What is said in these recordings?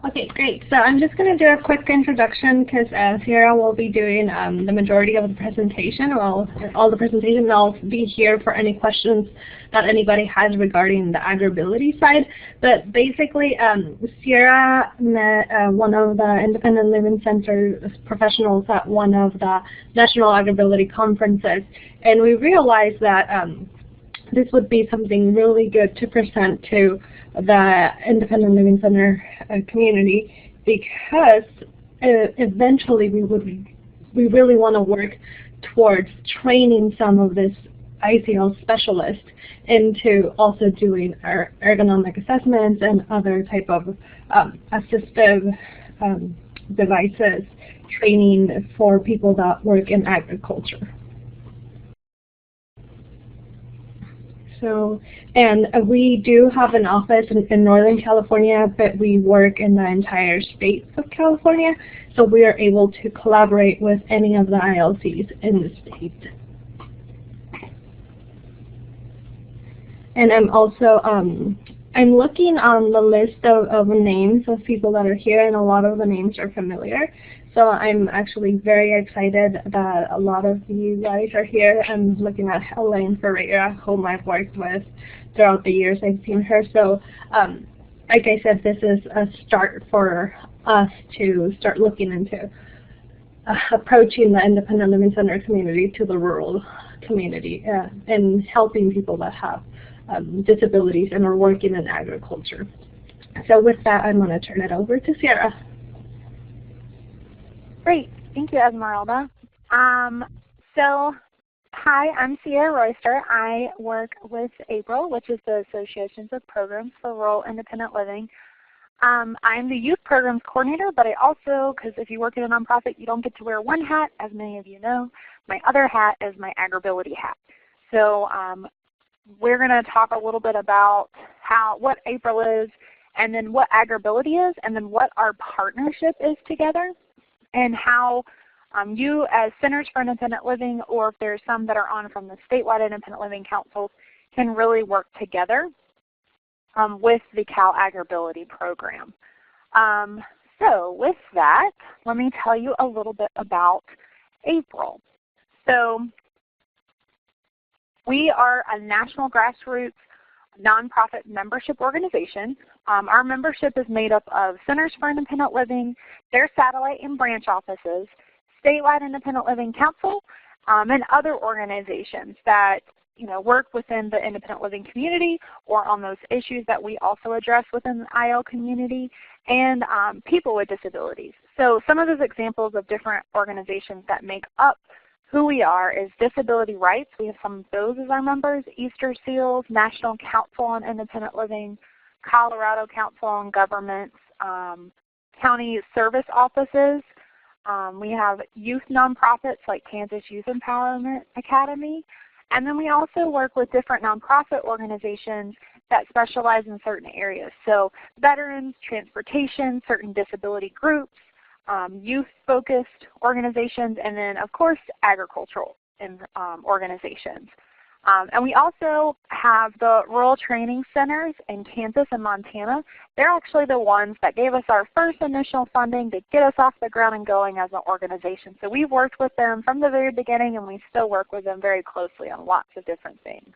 Okay, great. So I'm just going to do a quick introduction because Sierra will be doing the majority of the presentation. Well, all the presentation, and I'll be here for any questions that anybody has regarding the AgrAbility side. But basically, Sierra met one of the Independent Living Center professionals at one of the National AgrAbility conferences, and we realized that this would be something really good to present to the Independent Living Center community, because eventually we really want to work towards training some of this ICL specialists into also doing our ergonomic assessments and other type of assistive devices training for people that work in agriculture. So, and we do have an office in Northern California, but we work in the entire state of California, so we are able to collaborate with any of the ILCs in the state. And I'm also, I'm looking on the list of names of people that are here, and a lot of the names are familiar. So I'm actually very excited that a lot of you guys are here. I'm looking at Elaine Ferreira, whom I've worked with throughout the years I've seen her. So like I said, this is a start for us to start looking into approaching the Independent Living Center community to the rural community and helping people that have disabilities and are working in agriculture. So with that, I'm going to turn it over to Sierra. Great. Thank you, Esmeralda. So, hi, I'm Sierra Royster. I work with AgrAbility, which is the Associations of Programs for Rural Independent Living. I'm the Youth Programs Coordinator, but I also, because if you work in a nonprofit, you don't get to wear one hat, as many of you know. My other hat is my AgrAbility hat. So we're going to talk a little bit about what AgrAbility is, and then what AgrAbility is, and then what our partnership is together, and how you as Centers for Independent Living, or if there's some that are on from the statewide Independent Living Councils, can really work together with the CalAgrAbility program. So with that, let me tell you a little bit about AgrAbility. So we are a national grassroots nonprofit membership organization. Our membership is made up of Centers for Independent Living, their satellite and branch offices, statewide Independent Living Council, and other organizations that work within the independent living community or on those issues that we also address within the IL community, and people with disabilities. So some of those examples of different organizations that make up who we are is Disability Rights. We have some of those as our members. Easter Seals, National Council on Independent Living, Colorado Council on Governments, county service offices. We have youth nonprofits like Kansas Youth Empowerment Academy. And then we also work with different nonprofit organizations that specialize in certain areas. So veterans, transportation, certain disability groups, youth-focused organizations, and then, of course, agricultural organizations. And we also have the Rural Training Centers in Kansas and Montana. They're actually the ones that gave us our first initial funding to get us off the ground and going as an organization. So we've worked with them from the very beginning, and we still work with them very closely on lots of different things.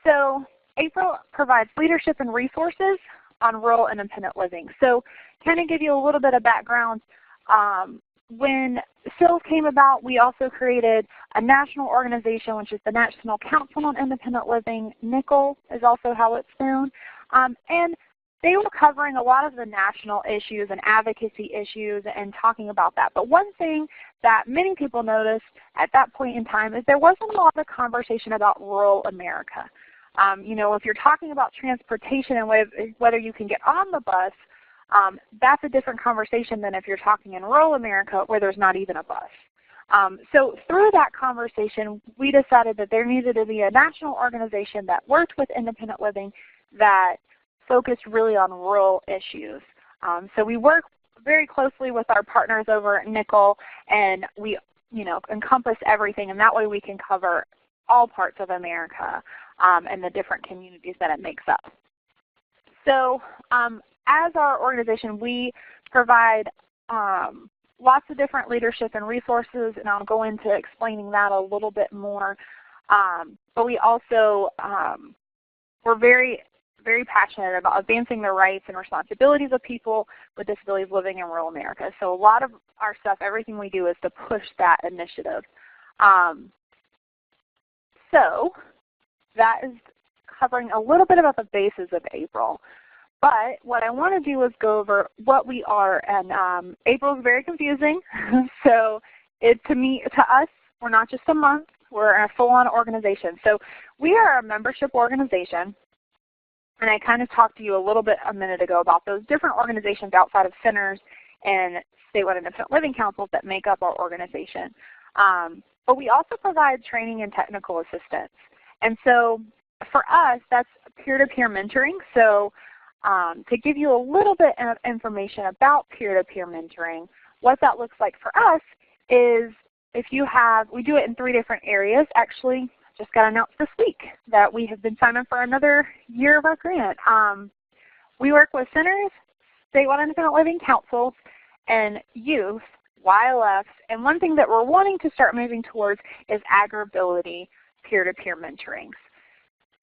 So AgrAbility provides leadership and resources on rural independent living. So kind of give you a little bit of background. When SILS came about, we also created a national organization, which is the National Council on Independent Living. NICL is also how it's known. And they were covering a lot of the national issues and advocacy issues and talking about that. But one thing that many people noticed at that point in time is there wasn't a lot of conversation about rural America. If you're talking about transportation and whether you can get on the bus, that's a different conversation than if you're talking in rural America where there's not even a bus. So through that conversation, we decided that there needed to be a national organization that worked with independent living that focused really on rural issues. So we work very closely with our partners over at NICL, and we encompass everything, and that way we can cover all parts of America and the different communities that it makes up. So as our organization, we provide lots of different leadership and resources, and I'll go into explaining that a little bit more. But we also, we're very passionate about advancing the rights and responsibilities of people with disabilities living in rural America. So a lot of our stuff, everything we do is to push that initiative. So that is covering a little bit about the basis of APRIL. But what I want to do is go over what we are, and April is very confusing. So to us, we're not just a month, we're a full-on organization. So we are a membership organization, and I kind of talked to you a little bit a minute ago about those different organizations outside of centers and statewide independent living councils that make up our organization. But we also provide training and technical assistance. And so for us, that's peer-to-peer mentoring. So to give you a little bit of information about peer-to-peer mentoring, what that looks like for us is we do it in 3 different areas. Actually, just got announced this week that we have been signed up for another year of our grant. We work with centers, statewide independent living councils, and youth, YLFs, and one thing that we're wanting to start moving towards is AgrAbility peer-to-peer mentoring.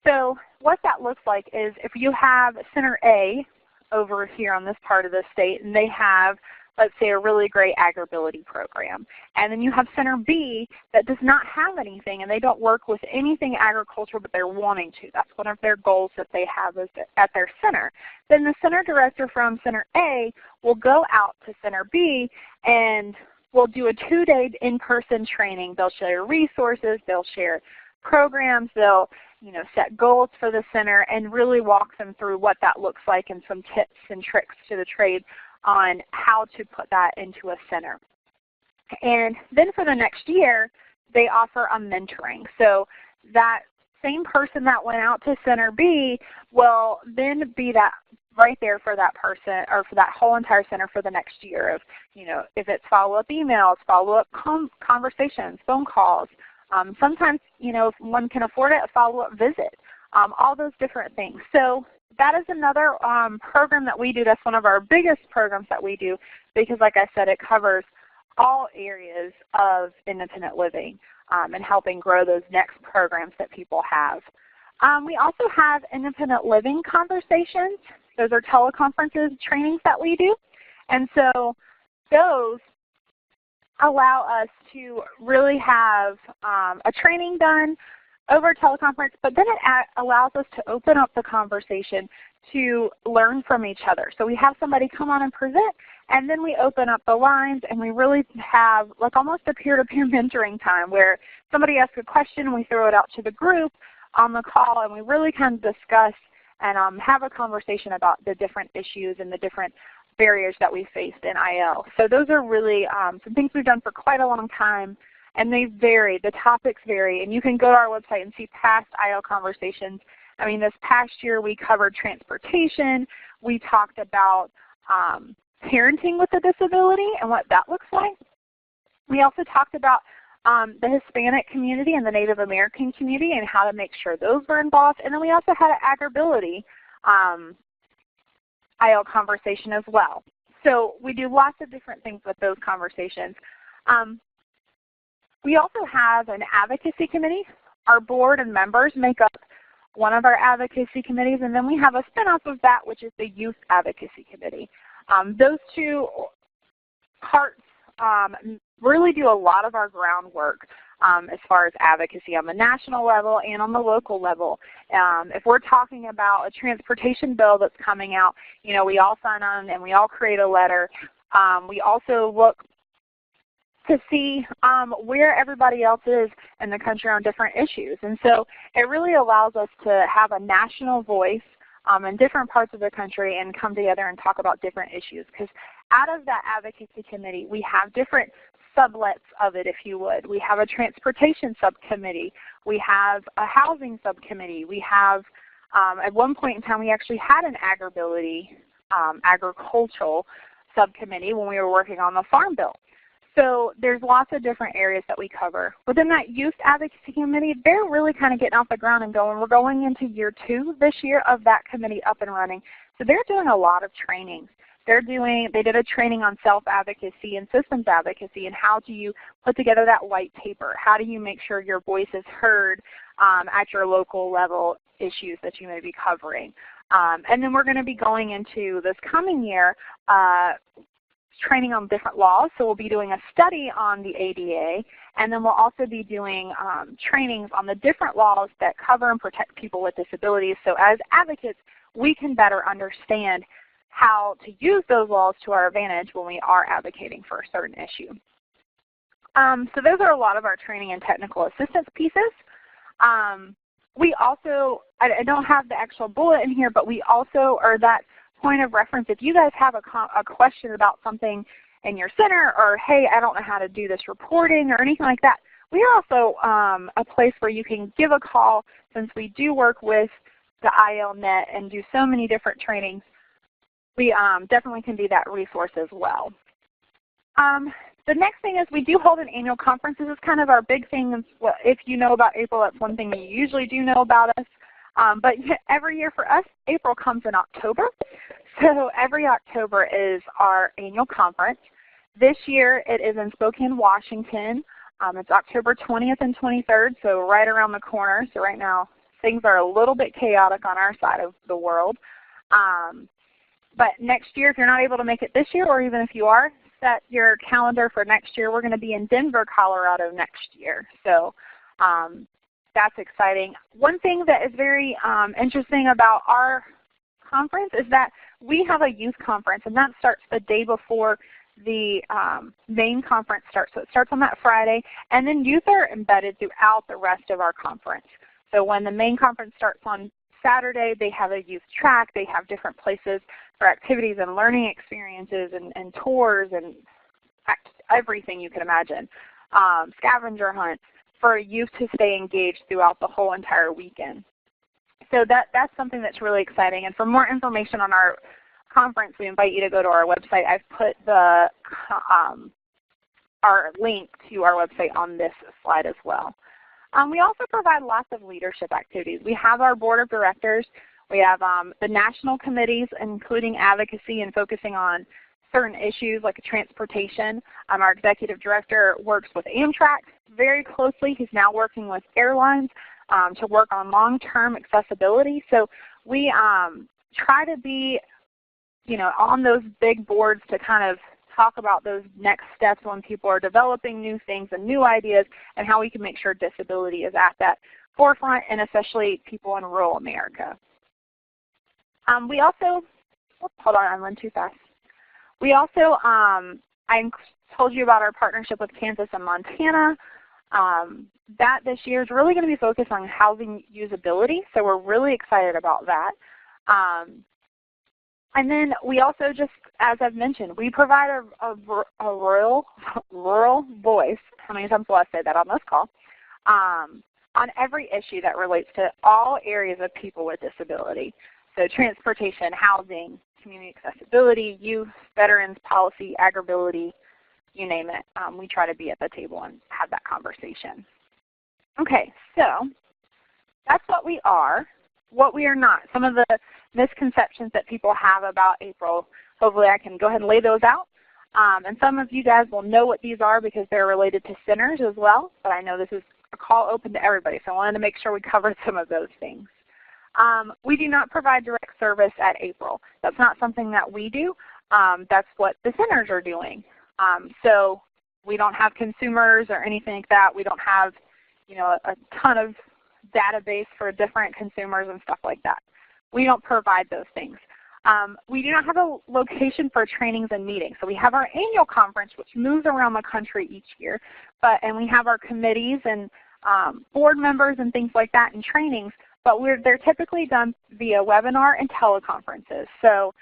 So what that looks like is if you have Center A over here on this part of the state, and they have, let's say, a really great AgrAbility program, and then you have Center B that does not have anything, and they don't work with anything agriculture, but they're wanting to. That's one of their goals that they have at their center. Then the center director from Center A will go out to Center B and will do a 2-day in-person training. They'll share resources, they'll share programs, they'll set goals for the center, and really walk them through what that looks like and some tips and tricks to the trade on how to put that into a center. And then for the next year, they offer a mentoring. So that same person that went out to Center B will then be that right there for that person, or for that whole entire center for the next year of, if it's follow-up emails, follow-up conversations, phone calls. Sometimes, if one can afford it, a follow-up visit, all those different things. So that is another program that we do. That's one of our biggest programs that we do because, like I said, it covers all areas of independent living and helping grow those next programs that people have. We also have independent living conversations. Those are teleconferences, trainings that we do. And so those allow us to really have a training done over a teleconference, but then it allows us to open up the conversation to learn from each other. So we have somebody come on and present, and then we open up the lines, and we really have like almost a peer-to-peer mentoring time where somebody asks a question, and we throw it out to the group on the call, and we really kind of discuss and have a conversation about the different issues and the different barriers that we faced in IL. So those are really some things we've done for quite a long time, and they vary. The topics vary, and you can go to our website and see past IL conversations. I mean, this past year we covered transportation. We talked about parenting with a disability and what that looks like. We also talked about the Hispanic community and the Native American community and how to make sure those were involved. And then we also had an AgrAbility IL conversation as well. So we do lots of different things with those conversations. We also have an advocacy committee. Our board and members make up one of our advocacy committees, and then we have a spinoff of that, which is the Youth Advocacy Committee. Those two parts really do a lot of our groundwork as far as advocacy on the national level and on the local level. If we're talking about a transportation bill that's coming out, we all sign on and we all create a letter. We also look to see where everybody else is in the country on different issues. And so it really allows us to have a national voice in different parts of the country and come together and talk about different issues. Because out of that advocacy committee, we have different sublets of it, if you would. We have a transportation subcommittee. We have a housing subcommittee. We have, at one point in time, we actually had an AgrAbility agricultural subcommittee when we were working on the Farm Bill. So there's lots of different areas that we cover. Within that Youth Advocacy Committee, they're really kind of getting off the ground and going. We're going into year 2 this year of that committee up and running. So they're doing a lot of trainings. They did a training on self-advocacy and systems advocacy, and how do you put together that white paper? How do you make sure your voice is heard at your local level issues that you may be covering? And then we're going to be going into this coming year training on different laws. So we'll be doing a study on the ADA, and then we'll also be doing trainings on the different laws that cover and protect people with disabilities. So as advocates, we can better understand how to use those laws to our advantage when we are advocating for a certain issue. So those are a lot of our training and technical assistance pieces. We also, I don't have the actual bullet in here, but we also are that point of reference. If you guys have a question about something in your center, or hey, I don't know how to do this reporting or anything like that, we are also a place where you can give a call, since we do work with the ILNet and do so many different trainings. We definitely can be that resource as well. The next thing is we do hold an annual conference. This is kind of our big thing. If you know about April, that's one thing you usually do know about us. But every year for us, April comes in October. So every October is our annual conference. This year it is in Spokane, Washington. It's October 20th and 23rd, so right around the corner. So right now things are a little bit chaotic on our side of the world. But next year, if you're not able to make it this year, or even if you are, set your calendar for next year. We're going to be in Denver, Colorado next year. So that's exciting. One thing that is very interesting about our conference is that we have a youth conference, and that starts the day before the main conference starts. So it starts on that Friday, and then youth are embedded throughout the rest of our conference. So when the main conference starts on Saturday, they have a youth track. They have different places for activities and learning experiences and tours and everything you can imagine. Scavenger hunts for youth to stay engaged throughout the whole entire weekend. So that's something that's really exciting. And for more information on our conference, we invite you to go to our website. I've put our link to our website on this slide as well. We also provide lots of leadership activities. We have our board of directors. We have the national committees, including advocacy and focusing on certain issues like transportation. Our executive director works with Amtrak very closely. He's now working with airlines to work on long-term accessibility. So we try to be, on those big boards to kind of talk about those next steps when people are developing new things and new ideas, and how we can make sure disability is at that forefront, and especially people in rural America. We also, hold on, I went too fast. We also, I told you about our partnership with Kansas and Montana. That this year is really going to be focused on housing usability, so we're really excited about that. And then we also just, as I've mentioned, we provide a rural voice, how many times will I say that on this call, on every issue that relates to all areas of people with disability. So transportation, housing, community accessibility, youth, veterans, policy, AgrAbility, you name it. We try to be at the table and have that conversation. Okay, so that's what we are. What we are not, some of the misconceptions that people have about April. Hopefully I can go ahead and lay those out. And some of you guys will know what these are because they're related to centers as well, but I know this is a call open to everybody, so I wanted to make sure we covered some of those things. We do not provide direct service at April. That's not something that we do. That's what the centers are doing. So we don't have consumers or anything like that. We don't have a ton of database for different consumers and stuff like that. We don't provide those things. We do not have a location for trainings and meetings. So we have our annual conference, which moves around the country each year, and we have our committees and board members and things like that and trainings, but they're typically done via webinar and teleconferences. So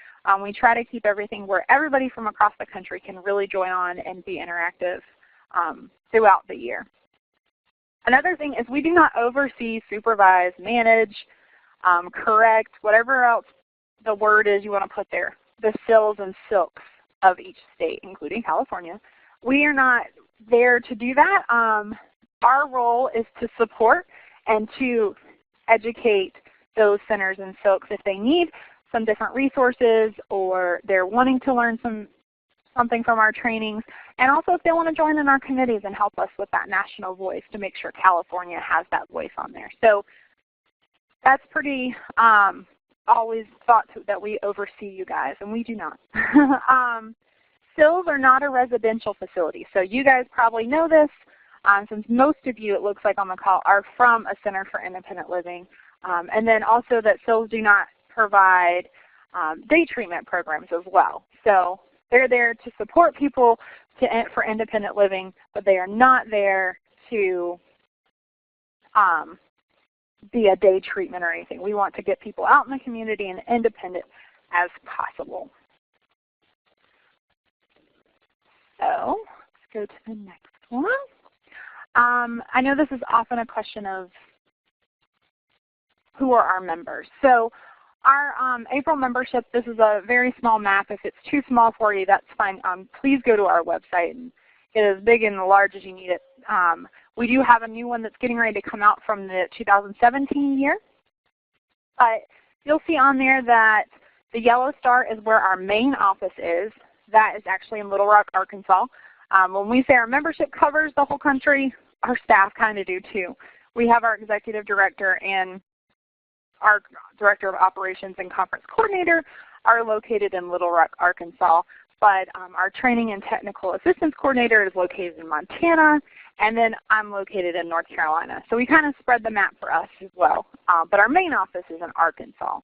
we try to keep everything where everybody from across the country can really join on and be interactive throughout the year. Another thing is we do not oversee, supervise, manage, correct, whatever else the word is you want to put there, the sills and silks of each state, including California. we are not there to do that. Our role is to support and to educate those centers and folks if they need some different resources or they're wanting to learn something from our trainings, and also if they want to join in our committees and help us with that national voice to make sure California has that voice on there. So that's pretty always thought that we oversee you guys, and we do not. SILs are not a residential facility, so you guys probably know this since most of you, it looks like on the call, are from a Center for Independent Living. And then also that SILs do not provide day treatment programs as well. So they're there to support people for independent living, but they are not there to be a day treatment or anything. We want to get people out in the community and independent as possible. So let's go to the next one. I know this is often a question of who are our members. So our April membership, this is a very small map. If it's too small for you, that's fine. Please go to our website and get as big and large as you need it. We do have a new one that's getting ready to come out from the 2017 year. But you'll see on there that the yellow star is where our main office is. That is actually in Little Rock, Arkansas. When we say our membership covers the whole country, our staff kind of do too. We have our executive director and our director of operations and conference coordinator are located in Little Rock, Arkansas. But our training and technical assistance coordinator is located in Montana, and then I'm located in North Carolina. So we kind of spread the map for us as well. But our main office is in Arkansas.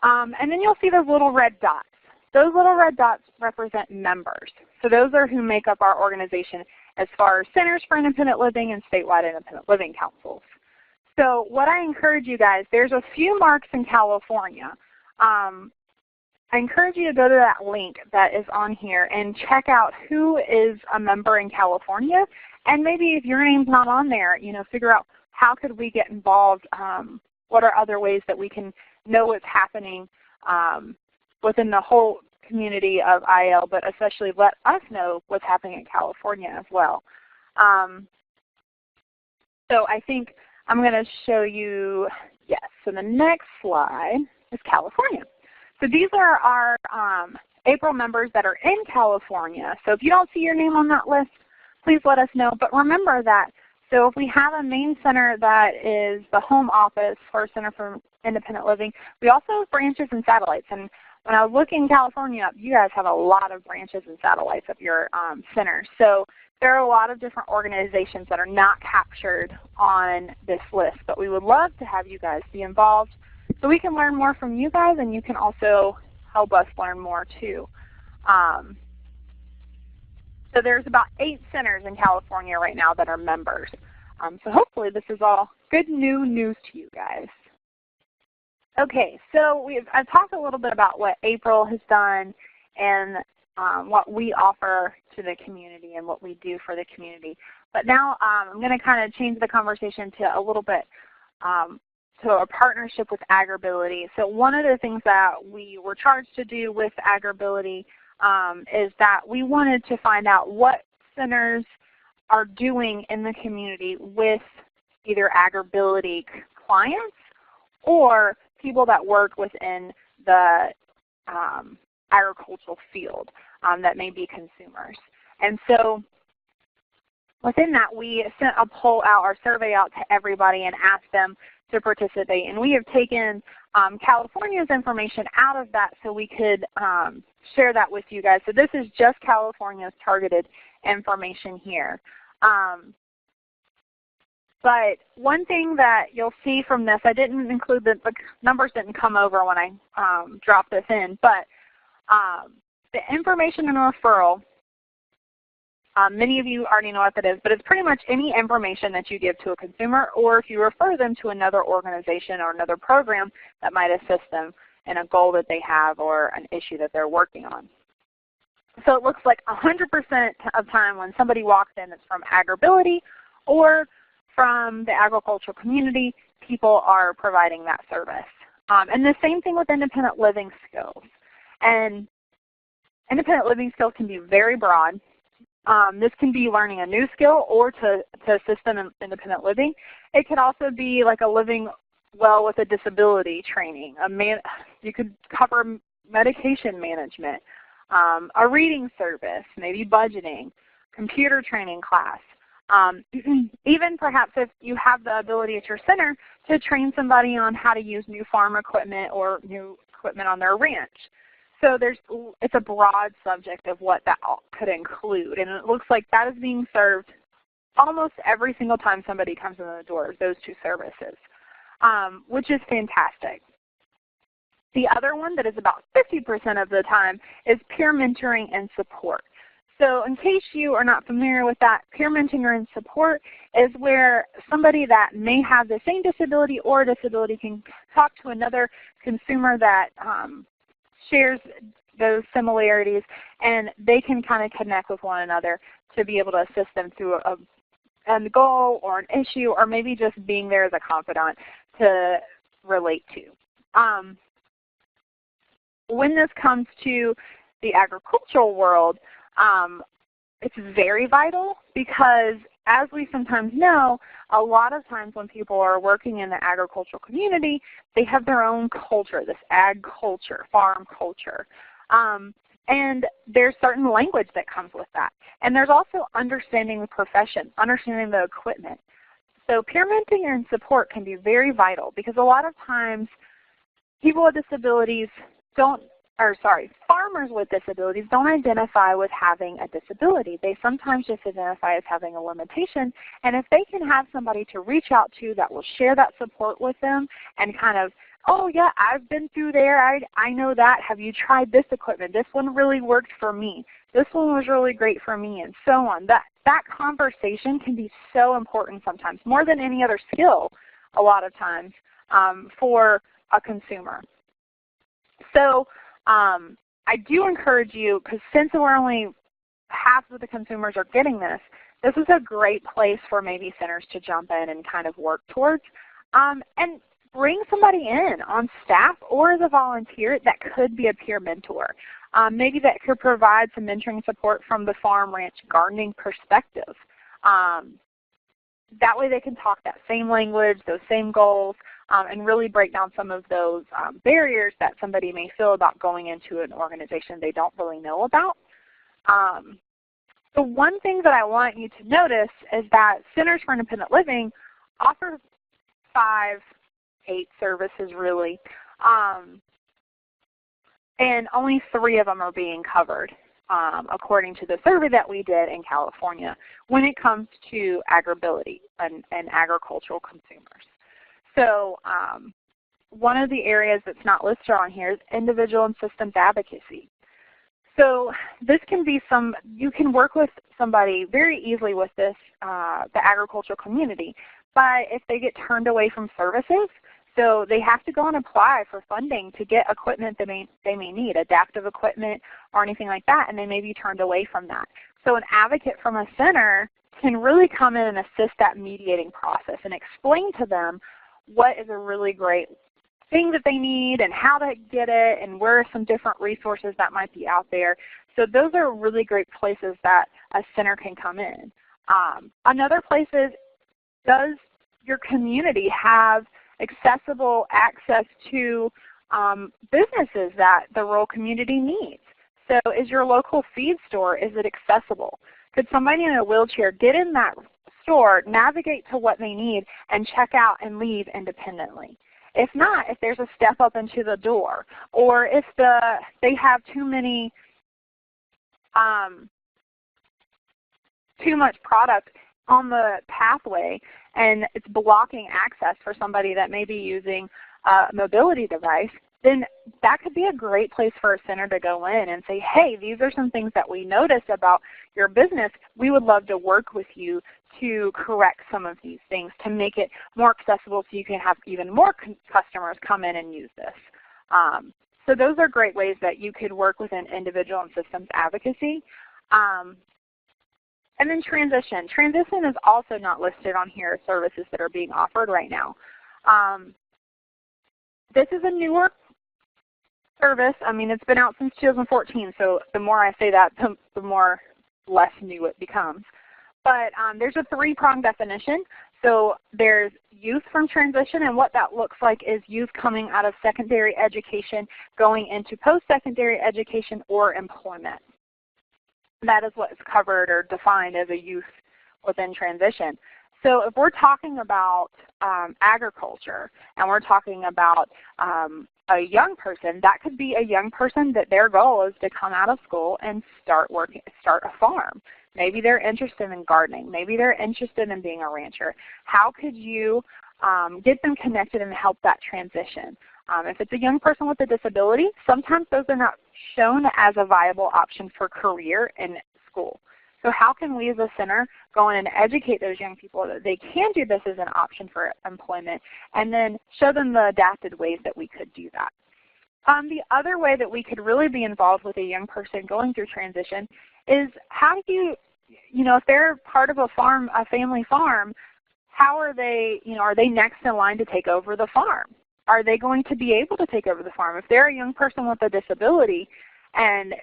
And then you'll see those little red dots. Those little red dots represent members. So those are who make up our organization as far as Centers for Independent Living and statewide independent living councils. So what I encourage you guys, there's a few marks in California. I encourage you to go to that link that is on here and check out who is a member in California. And maybe if your name's not on there, figure out how could we get involved. What are other ways that we can know what's happening within the whole community of IL, but especially let us know what's happening in California as well. So I think I'm going to show you, yes, so the next slide is California. So these are our April members that are in California. So if you don't see your name on that list, please let us know. But remember that, so if we have a main center that is the home office for Center for Independent Living, we also have branches and satellites. And when I was looking California up, you guys have a lot of branches and satellites of your center. So there are a lot of different organizations that are not captured on this list. But we would love to have you guys be involved so we can learn more from you guys, and you can also help us learn more too. So there's about 8 centers in California right now that are members. So hopefully this is all good new news to you guys. Okay, so I've talked a little bit about what April has done and what we offer to the community and what we do for the community. But now I'm going to kind of change the conversation to a little bit to a partnership with AgrAbility. So one of the things that we were charged to do with AgrAbility is that we wanted to find out what centers are doing in the community with either AgrAbility clients or people that work within the agricultural field that may be consumers. And so within that, we sent a poll out, our survey out to everybody and asked them to participate. And we have taken California's information out of that so we could share that with you guys. So this is just California's targeted information here. But one thing that you'll see from this, I didn't include the numbers didn't come over when I dropped this in, but the information and referral, many of you already know what that is, but it's pretty much any information that you give to a consumer or if you refer them to another organization or another program that might assist them in a goal that they have or an issue that they're working on. So it looks like 100% of time when somebody walks in, it's from AgrAbility or from the agricultural community, people are providing that service. And the same thing with independent living skills. And independent living skills can be very broad. This can be learning a new skill or to assist them in independent living. It could also be like a living well with a disability training. You could cover medication management, a reading service, maybe budgeting, computer training class. Even perhaps if you have the ability at your center to train somebody on how to use new farm equipment or new equipment on their ranch. So it's a broad subject of what that could include, and it looks like that is being served almost every single time somebody comes in the door, those two services, which is fantastic. The other one that is about 50% of the time is peer mentoring and support. So in case you are not familiar with that, peer mentoring and support is where somebody that may have the same disability or disability can talk to another consumer that shares those similarities, and they can kind of connect with one another to be able to assist them through a goal or an issue, or maybe just being there as a confidant to relate to. When this comes to the agricultural world, it's very vital because, as we sometimes know, a lot of times when people are working in the agricultural community, they have their own culture, this ag culture, farm culture. And there's certain language that comes with that. And there's also understanding the profession, understanding the equipment. So peer mentoring and support can be very vital because a lot of times people with disabilities farmers with disabilities don't identify with having a disability. They sometimes just identify as having a limitation. And if they can have somebody to reach out to that will share that support with them and kind of, oh yeah, I've been through there, I know that. Have you tried this equipment? This one really worked for me. This one was really great for me, and so on. That conversation can be so important sometimes, more than any other skill a lot of times for a consumer. So I do encourage you, because since we're only half of the consumers are getting this, this is a great place for maybe centers to jump in and kind of work towards. And bring somebody in on staff or as a volunteer that could be a peer mentor. Maybe that could provide some mentoring support from the farm, ranch, gardening perspective. That way they can talk that same language, those same goals, and really break down some of those barriers that somebody may feel about going into an organization they don't really know about. The one thing that I want you to notice is that Centers for Independent Living offer 8 services really, and only 3 of them are being covered according to the survey that we did in California when it comes to AgrAbility and agricultural consumers. So one of the areas that's not listed on here is individual and systems advocacy. So this can be you can work with somebody very easily with this, the agricultural community, but if they get turned away from services, so they have to go and apply for funding to get equipment that they may need, adaptive equipment or anything like that, and they may be turned away from that. So an advocate from a center can really come in and assist that mediating process and explain to them what is a really great thing that they need and how to get it and where are some different resources that might be out there. So those are really great places that a center can come in. Another place is, does your community have accessible access to businesses that the rural community needs? So is your local feed store, is it accessible? Could somebody in a wheelchair get in that store, navigate to what they need, and check out and leave independently? If not, if there's a step up into the door, or if they have too much product on the pathway and it's blocking access for somebody that may be using a mobility device, then that could be a great place for a center to go in and say, hey, these are some things that we noticed about your business. We would love to work with you to correct some of these things to make it more accessible so you can have even more customers come in and use this. So those are great ways that you could work within individual and systems advocacy. And then transition. Transition is also not listed on here as services that are being offered right now. This is a newer service. I mean, it's been out since 2014, so the more I say that, the more less new it becomes. But there's a three-pronged definition. So there's youth from transition, and what that looks like is youth coming out of secondary education, going into post-secondary education or employment. That is what is covered or defined as a youth within transition. So if we're talking about agriculture and we're talking about a young person, that could be a young person that their goal is to come out of school and start a farm. Maybe they're interested in gardening. Maybe they're interested in being a rancher. How could you get them connected and help that transition? If it's a young person with a disability, sometimes those are not shown as a viable option for career in school. So how can we as a center go in and educate those young people that they can do this as an option for employment, and then show them the adapted ways that we could do that? The other way that we could really be involved with a young person going through transition is how do you, if they're part of a farm, a family farm, how are they, are they next in line to take over the farm? Are they going to be able to take over the farm? If they're a young person with a disability and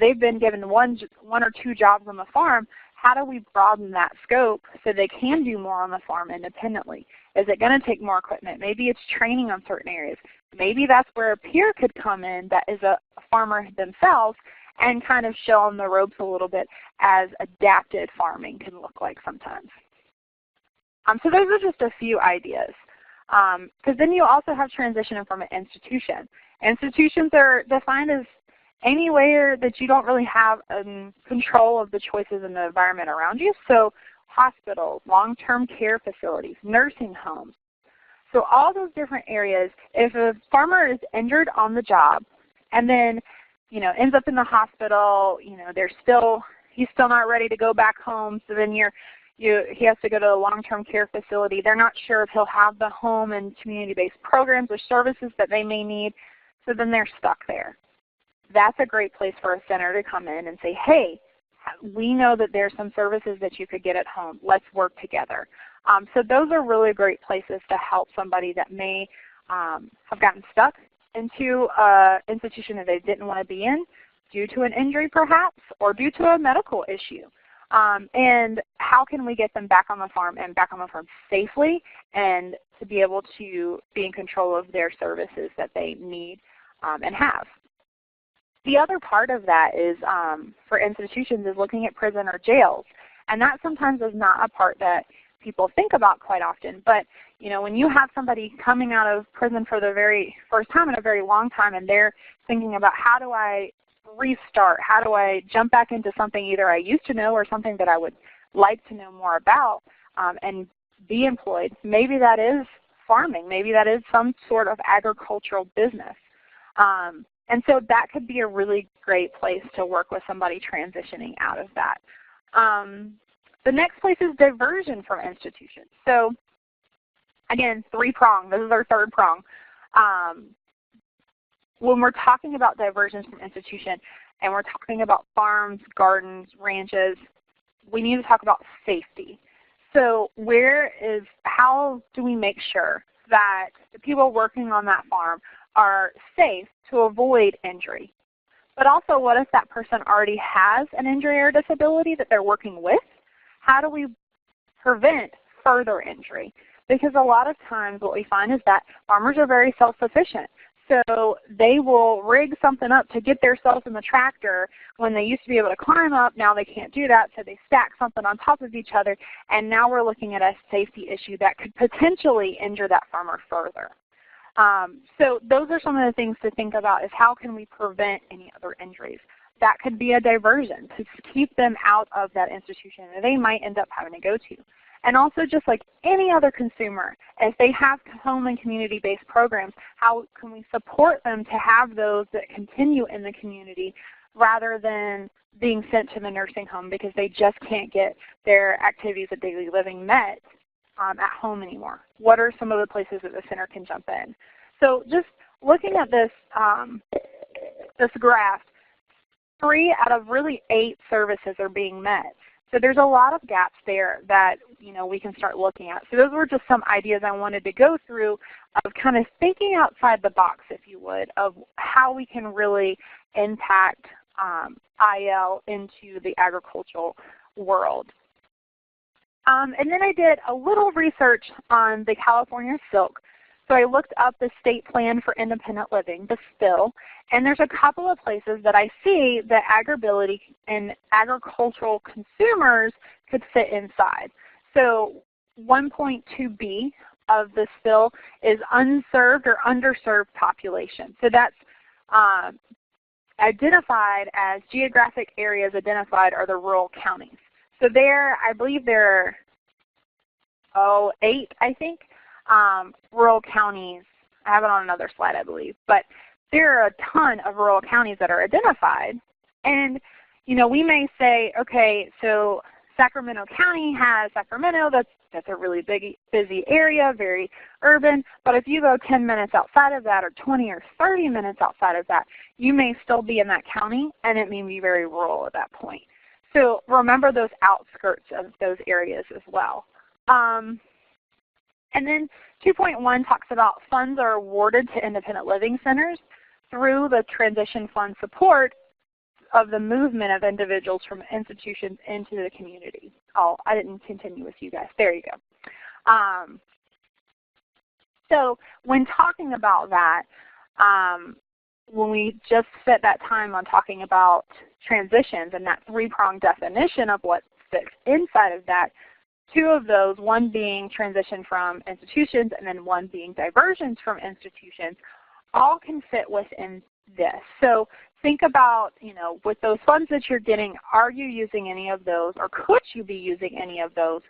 they've been given one or two jobs on the farm, how do we broaden that scope so they can do more on the farm independently? Is it going to take more equipment? Maybe it's training on certain areas. Maybe that's where a peer could come in that is a farmer themselves and kind of show them the ropes a little bit as adapted farming can look like sometimes. So those are just a few ideas. Because then you also have transition from an institution. Institutions are defined as anywhere that you don't really have control of the choices in the environment around you. So hospitals, long-term care facilities, nursing homes. So all those different areas, if a farmer is injured on the job and then ends up in the hospital, he's still not ready to go back home, so then he has to go to a long-term care facility. They're not sure if he'll have the home and community-based programs or services that they may need, so then they're stuck there. That's a great place for a center to come in and say, hey, we know that there's some services that you could get at home. Let's work together. So those are really great places to help somebody that may have gotten stuck into an institution that they didn't want to be in due to an injury perhaps or due to a medical issue. And how can we get them back on the farm and back on the farm safely and to be able to be in control of their services that they need and have. The other part of that is for institutions is looking at prison or jails. And that sometimes is not a part that people think about quite often. But when you have somebody coming out of prison for the very first time in a very long time and they're thinking about how do I restart, how do I jump back into something either I used to know or something that I would like to know more about and be employed. Maybe that is farming. Maybe that is some sort of agricultural business. And so that could be a really great place to work with somebody transitioning out of that. The next place is diversion from institutions. So again, three-prong. This is our third prong. When we're talking about diversions from institution and we're talking about farms, gardens, ranches, we need to talk about safety. So how do we make sure that the people working on that farm are safe to avoid injury? But also, what if that person already has an injury or disability that they're working with? How do we prevent further injury? Because a lot of times what we find is that farmers are very self-sufficient. So they will rig something up to get themselves in the tractor when they used to be able to climb up. Now they can't do that, so they stack something on top of each other. And now we're looking at a safety issue that could potentially injure that farmer further. So those are some of the things to think about is how can we prevent any other injuries. That could be a diversion to keep them out of that institution that they might end up having to go to. And also just like any other consumer, if they have home and community-based programs, how can we support them to have those that continue in the community rather than being sent to the nursing home because they just can't get their activities of daily living met at home anymore? What are some of the places that the center can jump in? So just looking at this, this graph, 3 out of really 8 services are being met. So there's a lot of gaps there that we can start looking at. So those were just some ideas I wanted to go through of kind of thinking outside the box, if you would, of how we can really impact IL into the agricultural world. And then I did a little research on the California silk. So I looked up the State Plan for Independent Living, the SPIL, and there's a couple of places that I see that AgrAbility and agricultural consumers could fit inside. So 1.2b of the SPIL is unserved or underserved population. So that's identified as geographic areas identified are the rural counties. So there, I believe there are 8, I think, rural counties. I have it on another slide, I believe. But there are a ton of rural counties that are identified. And we may say, okay, so Sacramento County has Sacramento. That's a really busy area, very urban. But if you go 10 minutes outside of that, or 20 or 30 minutes outside of that, you may still be in that county, and it may be very rural at that point. So remember those outskirts of those areas as well. And then 2.1 talks about funds are awarded to independent living centers through the transition fund support of the movement of individuals from institutions into the community. Oh, I didn't continue with you guys. There you go. So when talking about that, when we just spent that time on talking about transitions and that 3-pronged definition of what fits inside of that, 2 of those, one being transition from institutions and then one being diversions from institutions, all can fit within this. So think about, with those funds that you're getting, are you using any of those, or could you be using any of those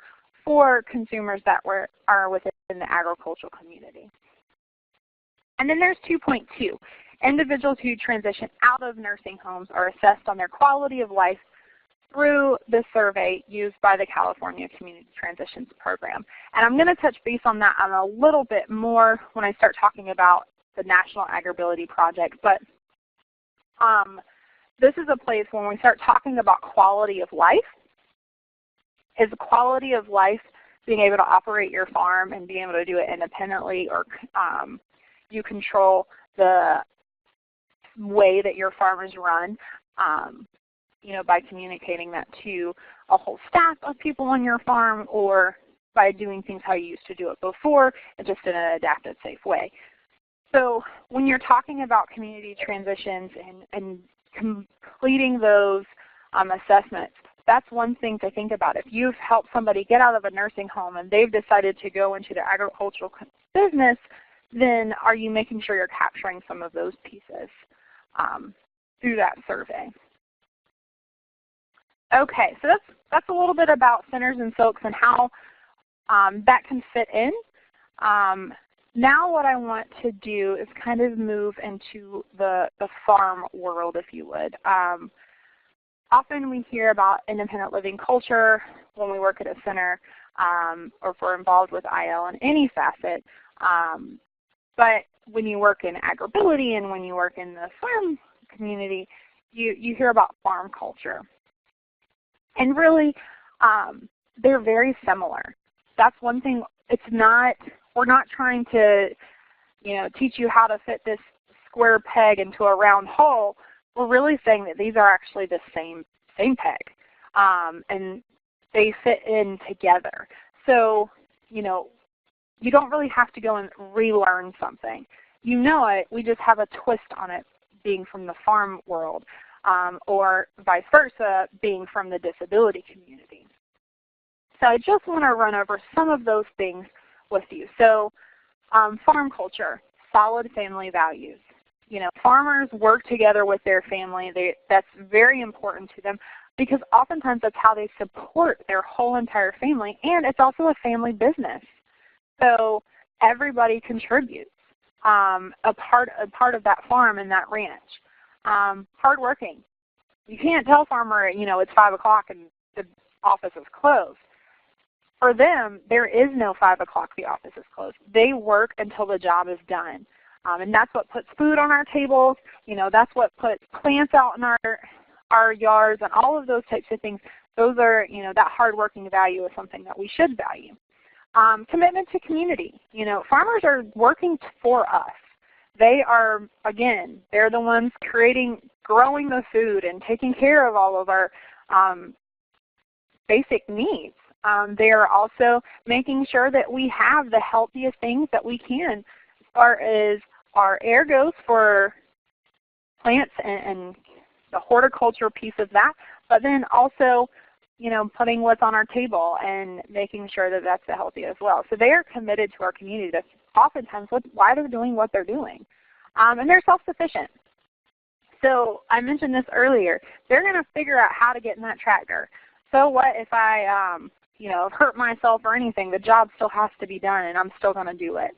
for consumers that are within the agricultural community? And then there's 2.2. Individuals who transition out of nursing homes are assessed on their quality of life through the survey used by the California Community Transitions Program. And I'm going to touch base on that a little bit more when I start talking about the National AgrAbility Project. But this is a place when we start talking about quality of life. Is quality of life being able to operate your farm and being able to do it independently, or you control the way that your farm is run, by communicating that to a whole staff of people on your farm, or by doing things how you used to do it before, and just in an adapted, safe way. So when you're talking about community transitions and completing those assessments, that's one thing to think about. If you've helped somebody get out of a nursing home and they've decided to go into the agricultural business, then are you making sure you're capturing some of those pieces through that survey? Okay, so that's a little bit about centers and silks and how that can fit in. Now what I want to do is kind of move into the farm world, if you would. Often we hear about independent living culture when we work at a center, or if we're involved with IL in any facet. But when you work in AgrAbility and when you work in the farm community, you hear about farm culture. And really, they're very similar. That's one thing. We're not trying to, teach you how to fit this square peg into a round hole. We're really saying that these are actually the same peg, and they fit in together. So, you don't really have to go and relearn something. You know it. We just have a twist on it, being from the farm world. Or vice versa, being from the disability community. So I just want to run over some of those things with you. So farm culture, solid family values. Farmers work together with their family. That's very important to them, because oftentimes that's how they support their whole entire family, and it's also a family business. So everybody contributes a part of that farm and that ranch. Hardworking. You can't tell a farmer, it's 5 o'clock and the office is closed. For them, there is no 5 o'clock, the office is closed. They work until the job is done. And that's what puts food on our tables. That's what puts plants out in our yards, and all of those types of things. Those are, that hardworking value is something that we should value. Commitment to community. Farmers are working for us. They are, again, they're the ones growing the food and taking care of all of our basic needs. They are also making sure that we have the healthiest things that we can, as far as our air goes for plants and the horticulture piece of that, but then also, you know, putting what's on our table and making sure that that's the healthy as well. So they are committed to our community. That's oftentimes why they're doing what they're doing. And they're self-sufficient. So I mentioned this earlier. They're going to figure out how to get in that tractor. So what if I you know, hurt myself or anything? The job still has to be done, and I'm still going to do it.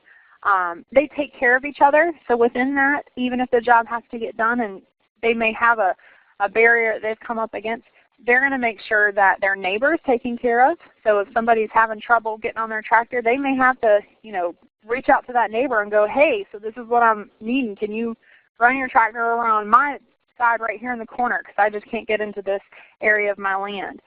They take care of each other. So within that, even if the job has to get done and they may have a barrier they've come up against, they're going to make sure that their neighbor is taken care of. So if somebody's having trouble getting on their tractor, they may have to, you know, reach out to that neighbor and go, hey, so this is what I'm needing. Can you run your tractor around my side right here in the corner, because I just can't get into this area of my land.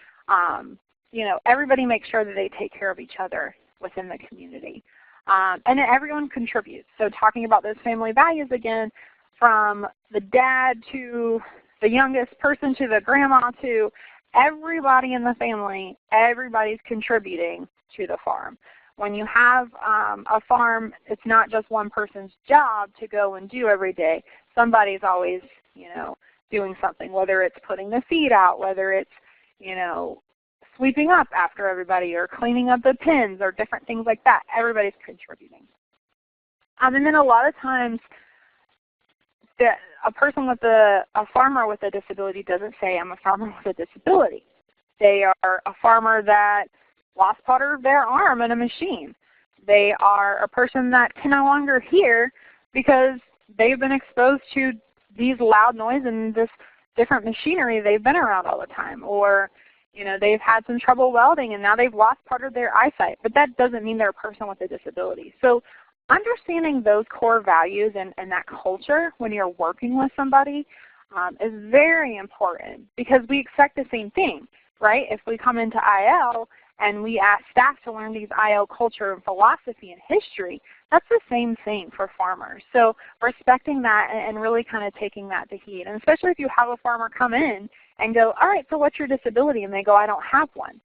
You know, everybody makes sure that they take care of each other within the community. And then everyone contributes. So talking about those family values again, from the dad to the youngest person to the grandma to everybody in the family, everybody's contributing to the farm. When you have a farm, it's not just one person's job to go and do every day. Somebody's always, you know, doing something, whether it's putting the feed out, whether it's, you know, sweeping up after everybody or cleaning up the pens or different things like that. Everybody's contributing. And then a lot of times a person with a farmer with a disability doesn't say, I'm a farmer with a disability. They are a farmer that lost part of their arm in a machine. They are a person that can no longer hear because they've been exposed to these loud noise and this different machinery they've been around all the time. Or, you know, they've had some trouble welding and now they've lost part of their eyesight. But that doesn't mean they're a person with a disability. So understanding those core values and that culture when you're working with somebody is very important, because we expect the same thing, right? If we come into IL and we ask staff to learn these IL culture and philosophy and history, that's the same thing for farmers. So respecting that and really kind of taking that to heed. And especially if you have a farmer come in and go, all right, so what's your disability? And they go, I don't have one.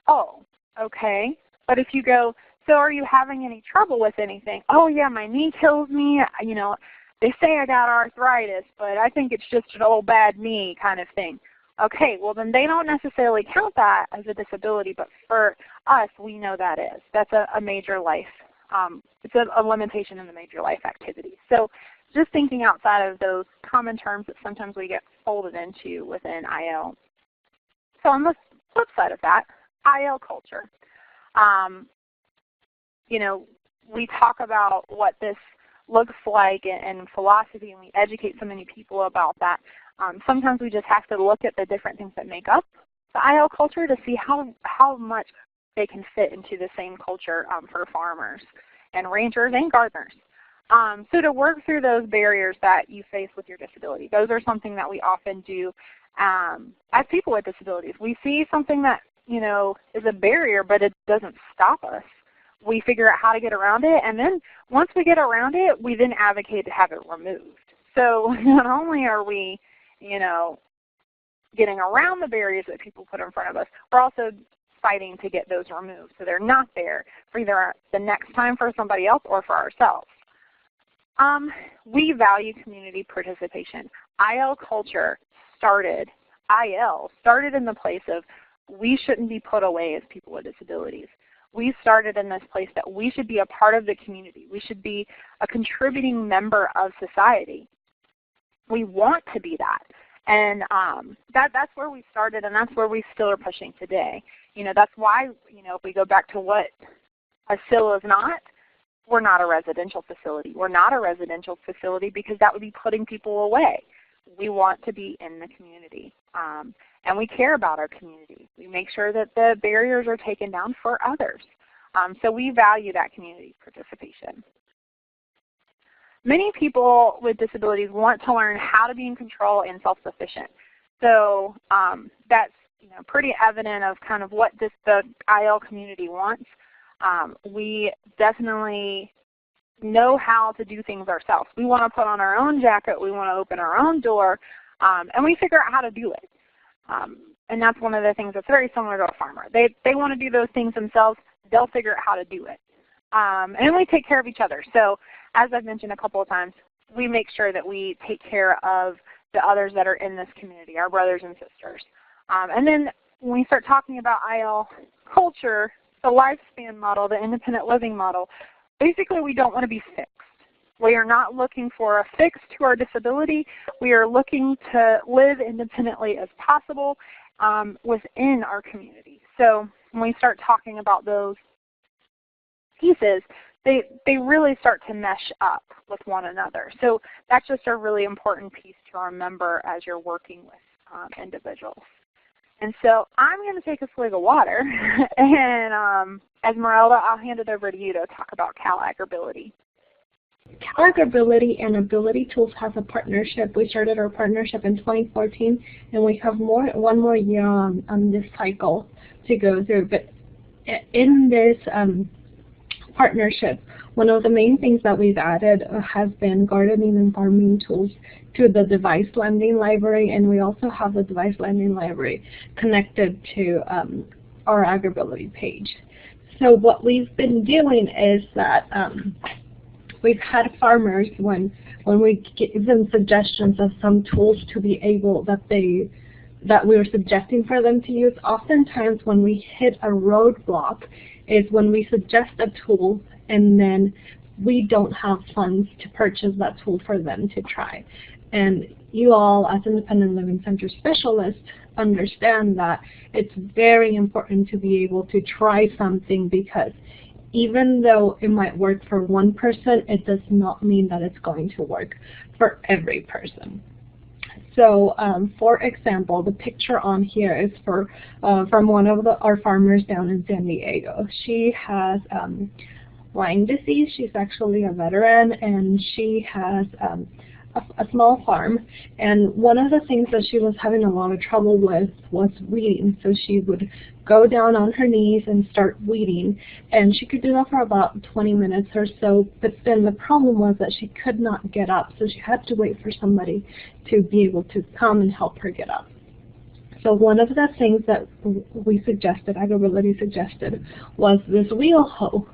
Oh, okay. But if you go, so are you having any trouble with anything? Oh yeah, my knee kills me. You know, they say I got arthritis, but I think it's just an old bad knee kind of thing. Okay, well then they don't necessarily count that as a disability, but for us, we know that is. That's a major life. It's a limitation in the major life activities. So just thinking outside of those common terms that sometimes we get folded into within IL. So on the flip side of that, IL culture. You know, we talk about what this looks like and philosophy, and we educate so many people about that. Sometimes we just have to look at the different things that make up the IL culture to see how much they can fit into the same culture for farmers and ranchers and gardeners. So to work through those barriers that you face with your disability, those are something that we often do as people with disabilities. We see something that, you know, is a barrier, but it doesn't stop us. We figure out how to get around it, and then once we get around it, we then advocate to have it removed. So not only are we, you know, getting around the barriers that people put in front of us, we're also fighting to get those removed so they're not there for either the next time for somebody else or for ourselves. We value community participation. IL culture started in the place of we shouldn't be put away as people with disabilities. We started in this place that we should be a part of the community. We should be a contributing member of society. We want to be that. And that's where we started, and that's where we still are pushing today. You know, that's why, you know, if we go back to what a SIL is not, we're not a residential facility. We're not a residential facility because that would be putting people away. We want to be in the community. And we care about our community. We make sure that the barriers are taken down for others. So we value that community participation. Many people with disabilities want to learn how to be in control and self-sufficient. So that's, you know, pretty evident of kind of what the IL community wants. We definitely know how to do things ourselves. We want to put on our own jacket. We want to open our own door, and we figure out how to do it. And that's one of the things that's very similar to a farmer. They want to do those things themselves. They'll figure out how to do it. And we take care of each other. So as I've mentioned a couple of times, we make sure that we take care of the others that are in this community, our brothers and sisters. And then when we start talking about IL culture, the lifespan model, the independent living model, basically we don't want to be fixed. We are not looking for a fix to our disability. We are looking to live independently as possible within our community. So when we start talking about those pieces, they really start to mesh up with one another. So that's just a really important piece to remember as you're working with individuals. And so I'm going to take a swig of water, and Esmeralda, I'll hand it over to you to talk about CalAgrAbility. CalAgrAbility and Ability Tools has a partnership. We started our partnership in 2014, and we have one more year on this cycle to go through. But in this partnership, one of the main things that we've added has been gardening and farming tools to the device lending library, and we also have the device lending library connected to our AgrAbility page. So what we've been doing is that we've had farmers, when we give them suggestions of some tools to be able that we were suggesting for them to use, oftentimes when we hit a roadblock is when we suggest a tool and then we don't have funds to purchase that tool for them to try. And you all, as independent living center specialists, understand that it's very important to be able to try something, because even though it might work for one person, it does not mean that it's going to work for every person. So, for example, the picture on here is from one of our farmers down in San Diego. She has Lyme disease. She's actually a veteran, and she has a small farm. And one of the things that she was having a lot of trouble with was weeding. So she would go down on her knees and start weeding, and she could do that for about 20 minutes or so, but then the problem was that she could not get up, so she had to wait for somebody to be able to come and help her get up. So one of the things that we suggested, AgrAbility suggested, was this wheel hoe.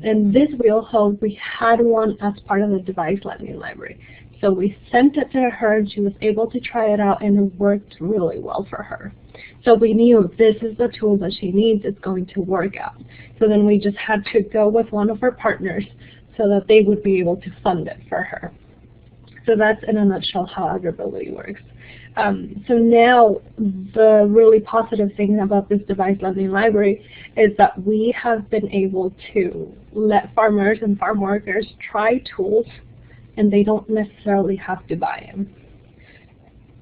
And this wheel hoe, we had one as part of the device lending library. So we sent it to her, and she was able to try it out, and it worked really well for her. So we knew this is the tool that she needs, it's going to work out. So then we just had to go with one of our partners so that they would be able to fund it for her. So that's in a nutshell how AgrAbility works. So now the really positive thing about this device lending library is that we have been able to let farmers and farm workers try tools, and they don't necessarily have to buy them.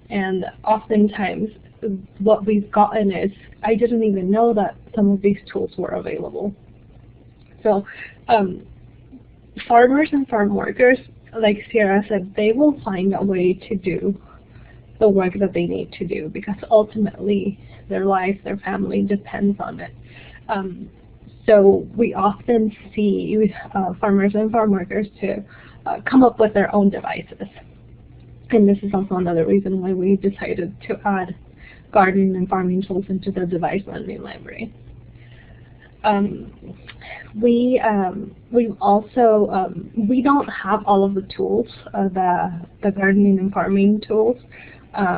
And oftentimes what we've gotten is, I didn't even know that some of these tools were available. So farmers and farm workers, like Sierra said, they will find a way to do the work that they need to do, because ultimately their life, their family depends on it. So we often see farmers and farm workers to come up with their own devices. And this is also another reason why we decided to add gardening and farming tools into the device lending library. We also don't have all of the tools, the gardening and farming tools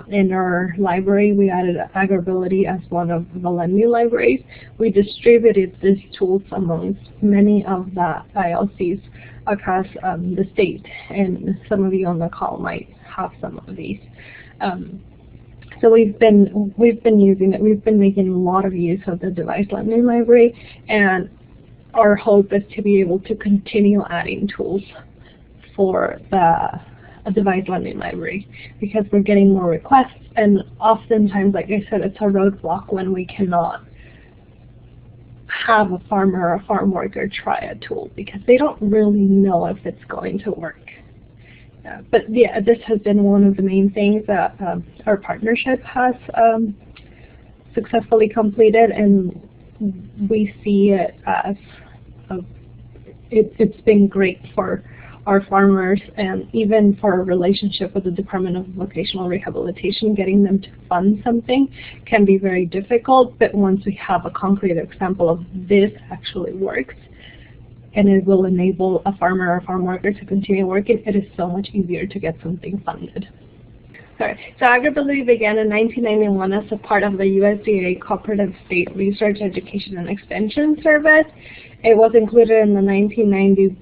in our library. We added AgrAbility as one of the lending libraries. We distributed these tools amongst many of the ILCs across the state, and some of you on the call might have some of these. So we've been using it. We've been making a lot of use of the device lending library, and our hope is to be able to continue adding tools for the device lending library, because we're getting more requests, and oftentimes, like I said, it's a roadblock when we cannot have a farmer or a farm worker try a tool because they don't really know if it's going to work. But yeah, this has been one of the main things that our partnership has successfully completed, and we see it as it's been great for our farmers, and even for our relationship with the Department of Vocational Rehabilitation, getting them to fund something can be very difficult, but once we have a concrete example of this actually works, and it will enable a farmer or farm worker to continue working, it is so much easier to get something funded. Sorry. So AgrAbility began in 1991 as a part of the USDA Cooperative State Research, Education, and Extension Service. It was included in the 1990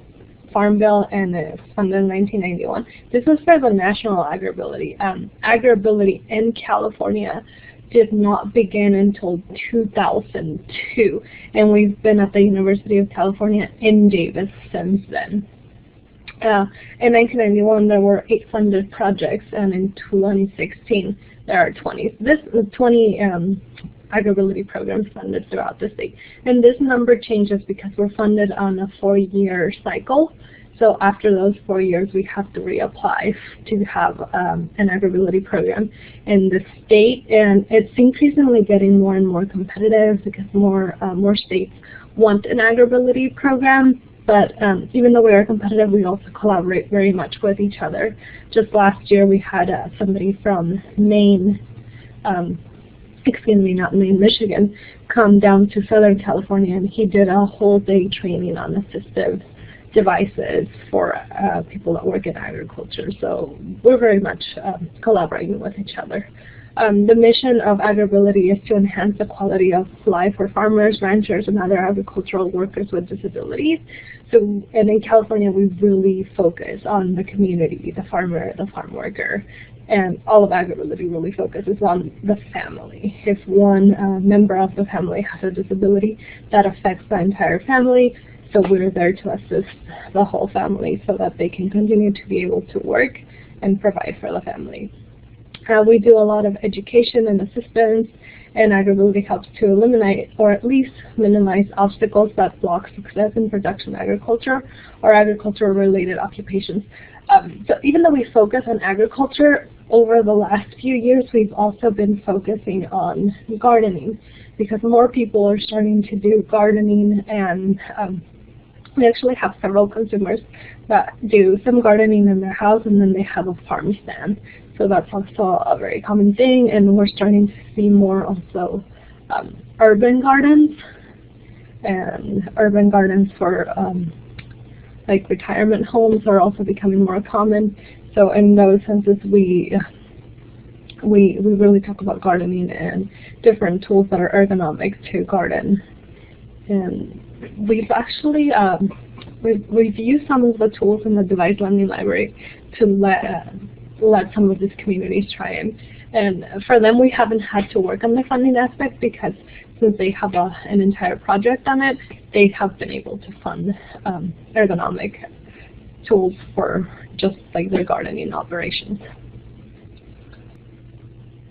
Farm Bill, and it was funded in 1991. This was for the national AgrAbility. AgrAbility in California did not begin until 2002, and we've been at the University of California in Davis since then. In 1991, there were 8 funded projects, and in 2016, there are 20. This 20 AgrAbility programs funded throughout the state. And this number changes because we're funded on a 4-year cycle. So after those 4 years, we have to reapply to have an AgrAbility program in the state. And it's increasingly getting more and more competitive because more states want an AgrAbility program. But even though we are competitive, we also collaborate very much with each other. Just last year, we had somebody from Maine, Michigan, come down to Southern California, and he did a whole day training on assistive devices for people that work in agriculture. So we're very much collaborating with each other. The mission of AgrAbility is to enhance the quality of life for farmers, ranchers, and other agricultural workers with disabilities. So, and in California, we really focus on the community, the farmer, the farm worker, and all of AgrAbility really focuses on the family. If one member of the family has a disability, that affects the entire family. So we're there to assist the whole family so that they can continue to be able to work and provide for the family. We do a lot of education and assistance, and AgrAbility helps to eliminate or at least minimize obstacles that block success in production agriculture or agriculture-related occupations. So even though we focus on agriculture, over the last few years we've also been focusing on gardening because more people are starting to do gardening, and we actually have several consumers that do some gardening in their house and then they have a farm stand. So that's also a very common thing, and we're starting to see more also urban gardens, and urban gardens for like retirement homes are also becoming more common. So in those senses, we really talk about gardening and different tools that are ergonomic to garden. And we've actually we've used some of the tools in the device lending library to let some of these communities try them. And for them, we haven't had to work on the funding aspect because since they have an entire project on it, they have been able to fund ergonomic tools for just like their gardening operations.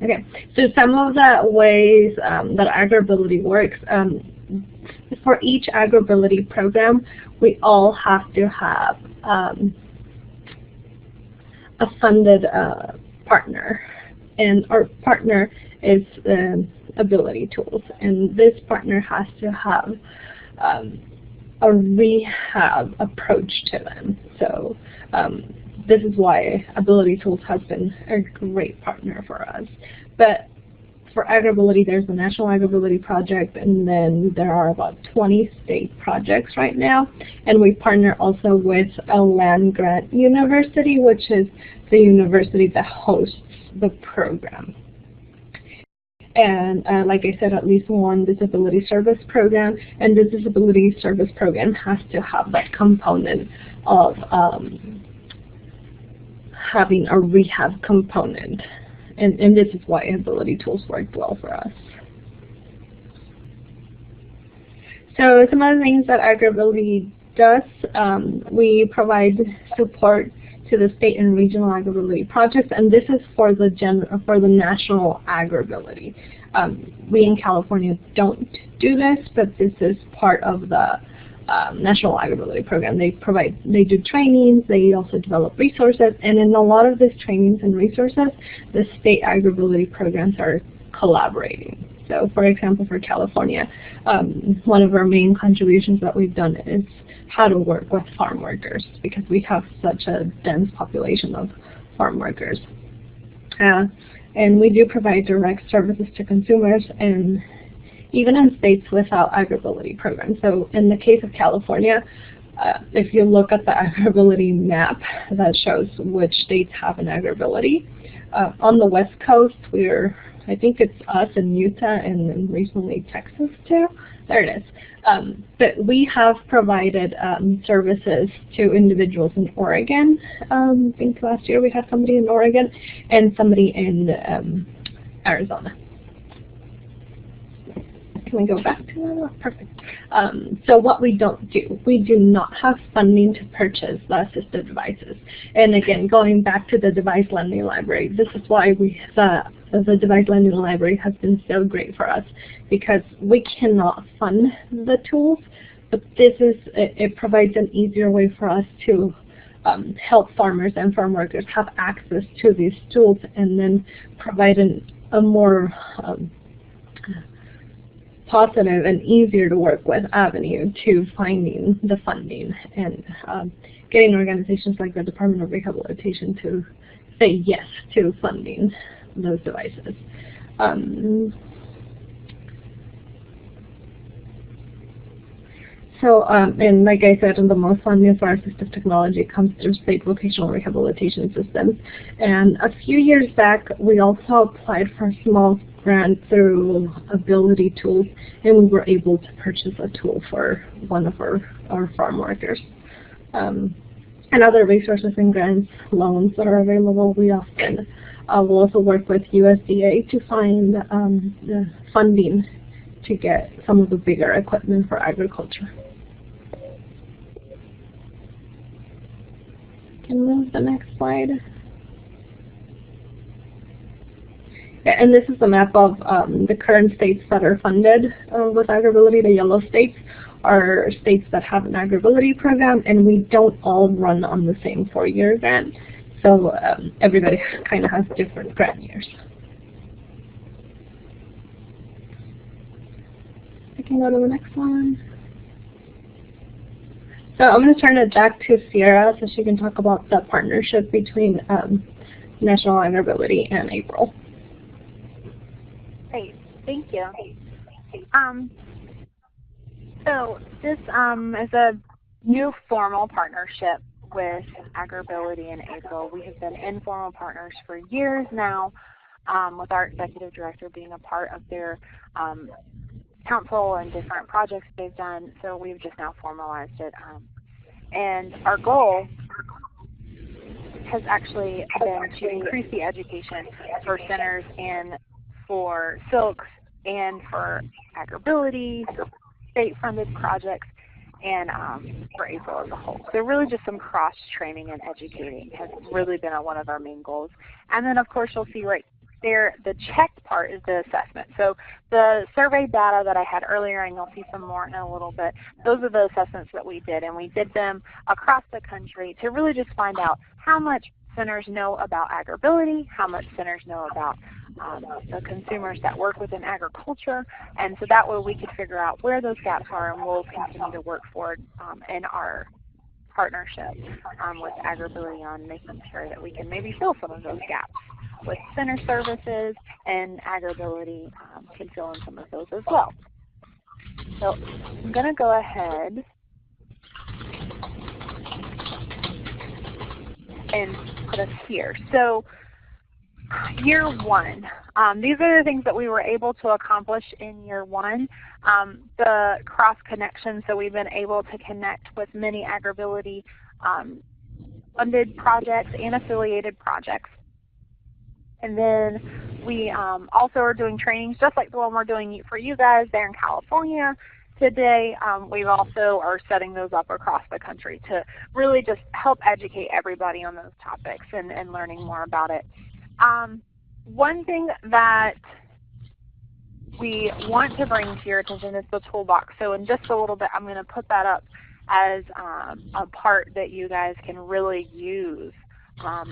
Okay, so some of the ways that AgrAbility works, for each AgrAbility program, we all have to have a funded partner, and our partner is Ability Tools, and this partner has to have a rehab approach to them. So this is why Ability Tools has been a great partner for us. But for AgrAbility, there's the National AgrAbility Project, and then there are about 20 state projects right now. And we partner also with a land-grant university, which is the university that hosts the program. And like I said, at least one disability service program, and the disability service program has to have that component of having a rehab component. And this is why Ability Tools worked well for us. So some of the things that AgrAbility does, we provide support to the state and regional AgrAbility projects, and this is for the national AgrAbility. We in California don't do this, but this is part of the National AgrAbility program. They do trainings, they also develop resources, and in a lot of these trainings and resources, the state AgrAbility programs are collaborating. So for example, for California, one of our main contributions that we've done is how to work with farm workers because we have such a dense population of farm workers. And we do provide direct services to consumers, and even in states without AgrAbility programs. So in the case of California, if you look at the AgrAbility map that shows which states have an AgrAbility, on the West Coast, I think it's us and Utah and then recently Texas too. There it is. But we have provided services to individuals in Oregon. I think last year we had somebody in Oregon and somebody in Arizona. Can we go back to that? Perfect. So what we don't do, we do not have funding to purchase the assistive devices. And again, going back to the device lending library, this is why the device lending library has been so great for us, because we cannot fund the tools, but it provides an easier way for us to help farmers and farm workers have access to these tools and then provide a more positive and easier to work with avenue to finding the funding and getting organizations like the Department of Rehabilitation to say yes to funding those devices. And like I said, the most funding for assistive technology comes through state vocational rehabilitation systems. And a few years back, we also applied for a small grant through Ability Tools, and we were able to purchase a tool for one of our farm workers. And other resources and grants, loans that are available, we often will also work with USDA to find the funding to get some of the bigger equipment for agriculture. Can we move the next slide? And this is a map of the current states that are funded with AgrAbility. The yellow states are states that have an AgrAbility program, and we don't all run on the same 4-year grant. So everybody kind of has different grant years. I can go to the next one. So I'm going to turn it back to Sierra so she can talk about the partnership between National AgrAbility and April. Great, thank you. So this is a new formal partnership with AgrAbility and April. We have been informal partners for years now, with our executive director being a part of their council and different projects they've done. So we've just now formalized it. And our goal has actually been to increase the education for centers and for Silks and for AgrAbility, for state-funded projects, and for April as a whole. So really just some cross-training and educating has really been one of our main goals. And then of course you'll see right there, the checked part is the assessment. So the survey data that I had earlier, and you'll see some more in a little bit, those are the assessments that we did, and we did them across the country to really just find out how much centers know about AgrAbility, how much centers know about the consumers that work within agriculture, and so that way we could figure out where those gaps are, and we'll continue to work forward in our partnership with AgrAbility on making sure that we can maybe fill some of those gaps with center services, and AgrAbility can fill in some of those as well. So I'm going to go ahead and put us here. So year one, these are the things that we were able to accomplish in year one. The cross connection, so we've been able to connect with many AgrAbility funded projects and affiliated projects. And then we also are doing trainings just like the one we're doing for you guys there in California today. We also are setting those up across the country to really just help educate everybody on those topics and learning more about it. One thing that we want to bring to your attention is the toolbox. So in just a little bit, I'm going to put that up as a part that you guys can really use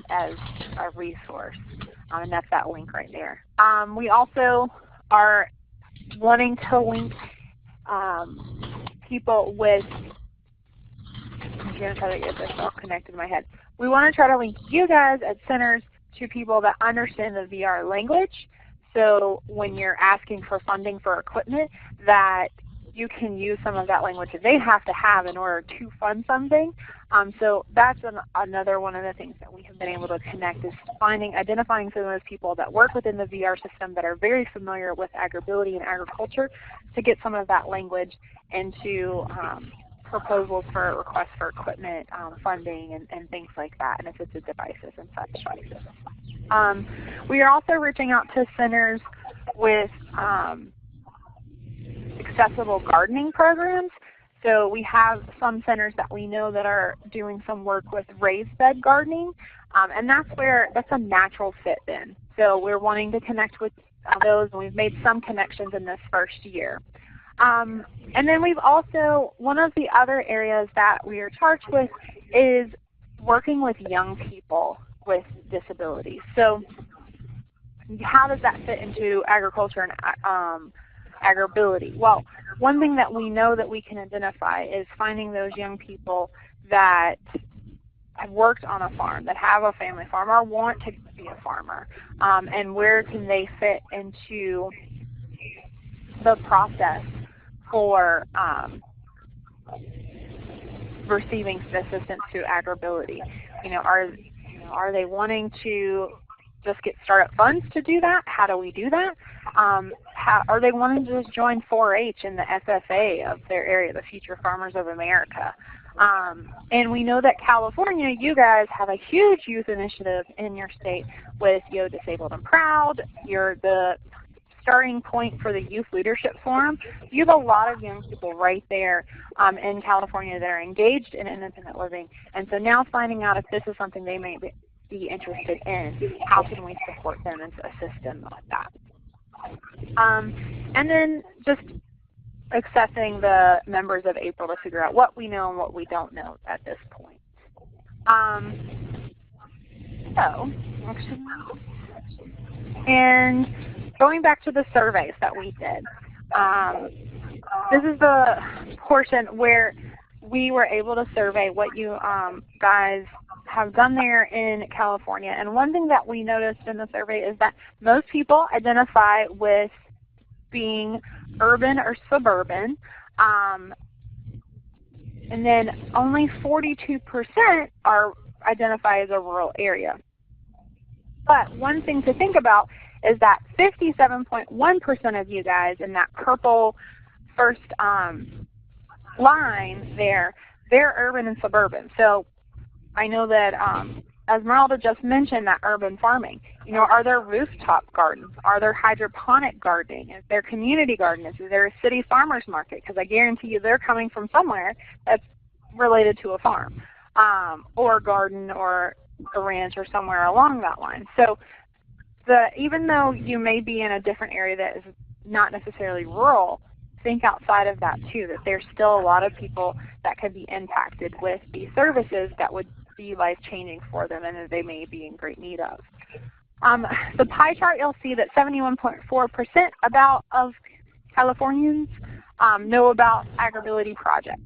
as a resource. And that's that link right there. We also are wanting to link people with going to try to get this all connected in my head. We want to try to link you guys at centers to people that understand the VR language. So when you're asking for funding for equipment, that you can use some of that language that they have to have in order to fund something. So that's another one of the things that we have been able to connect, is identifying some of those people that work within the VR system that are very familiar with AgrAbility and agriculture, to get some of that language into proposals for requests for equipment, funding, and things like that, and assistive devices and such. We are also reaching out to centers with accessible gardening programs. So we have some centers that we know that are doing some work with raised bed gardening, and that's a natural fit then. So we're wanting to connect with those, and we've made some connections in this first year. And then we've also, one of the other areas that we are charged with is working with young people with disabilities. So how does that fit into agriculture and AgrAbility? Well, one thing that we know that we can identify is finding those young people that have worked on a farm, that have a family farm or want to be a farmer, and where can they fit into the process for receiving assistance to AgrAbility. Are they wanting to just get startup funds to do that? How do we do that? Are they wanting to just join 4-H in the FFA of their area, the Future Farmers of America? And we know that California, you guys have a huge youth initiative in your state with Yo Disabled and Proud. You're the starting point for the Youth Leadership Forum. You have a lot of young people right there in California that are engaged in independent living. And so now finding out if this is something they may be interested in, how can we support them and assist them with that? And then just accessing the members of April to figure out what we know and what we don't know at this point. And going back to the surveys that we did, this is the portion where we were able to survey what you guys have done there in California. And one thing that we noticed in the survey is that most people identify with being urban or suburban, and then only 42% are identify as a rural area. But one thing to think about is that 57.1% of you guys in that purple first line there, they're urban and suburban. So I know that Esmeralda just mentioned that urban farming. Are there rooftop gardens? Are there hydroponic gardening? Is there community gardens? Is there a city farmer's market? Because I guarantee you they're coming from somewhere that's related to a farm, or a garden or a ranch or somewhere along that line. So even though you may be in a different area that is not necessarily rural, think outside of that too, that there's still a lot of people that could be impacted with these services that would be life-changing for them and that they may be in great need of. The pie chart, you'll see that 71.4% of Californians know about AgrAbility projects.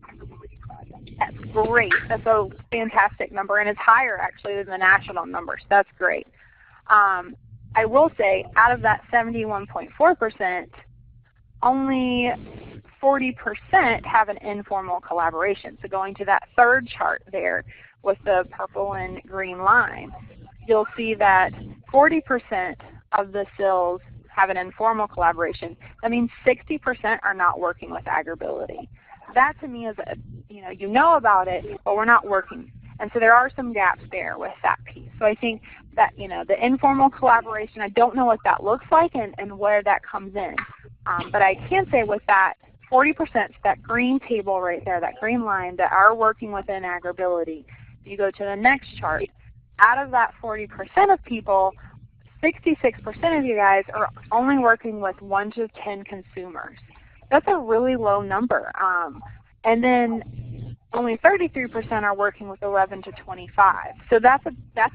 That's great. That's a fantastic number, and it's higher actually than the national numbers. That's great. I will say, out of that 71.4%, only 40% have an informal collaboration. So going to that third chart there with the purple and green line, you'll see that 40% of the CILs have an informal collaboration. That means 60% are not working with AgrAbility. That to me is, you know about it, but we're not working. And so there are some gaps there with that piece. So I think that, the informal collaboration, I don't know what that looks like and where that comes in. But I can say with that 40%, that green table right there, that green line that are working within AgrAbility, if you go to the next chart, out of that 40% of people, 66% of you guys are only working with 1 to 10 consumers. That's a really low number. And then only 33% are working with 11 to 25. So that's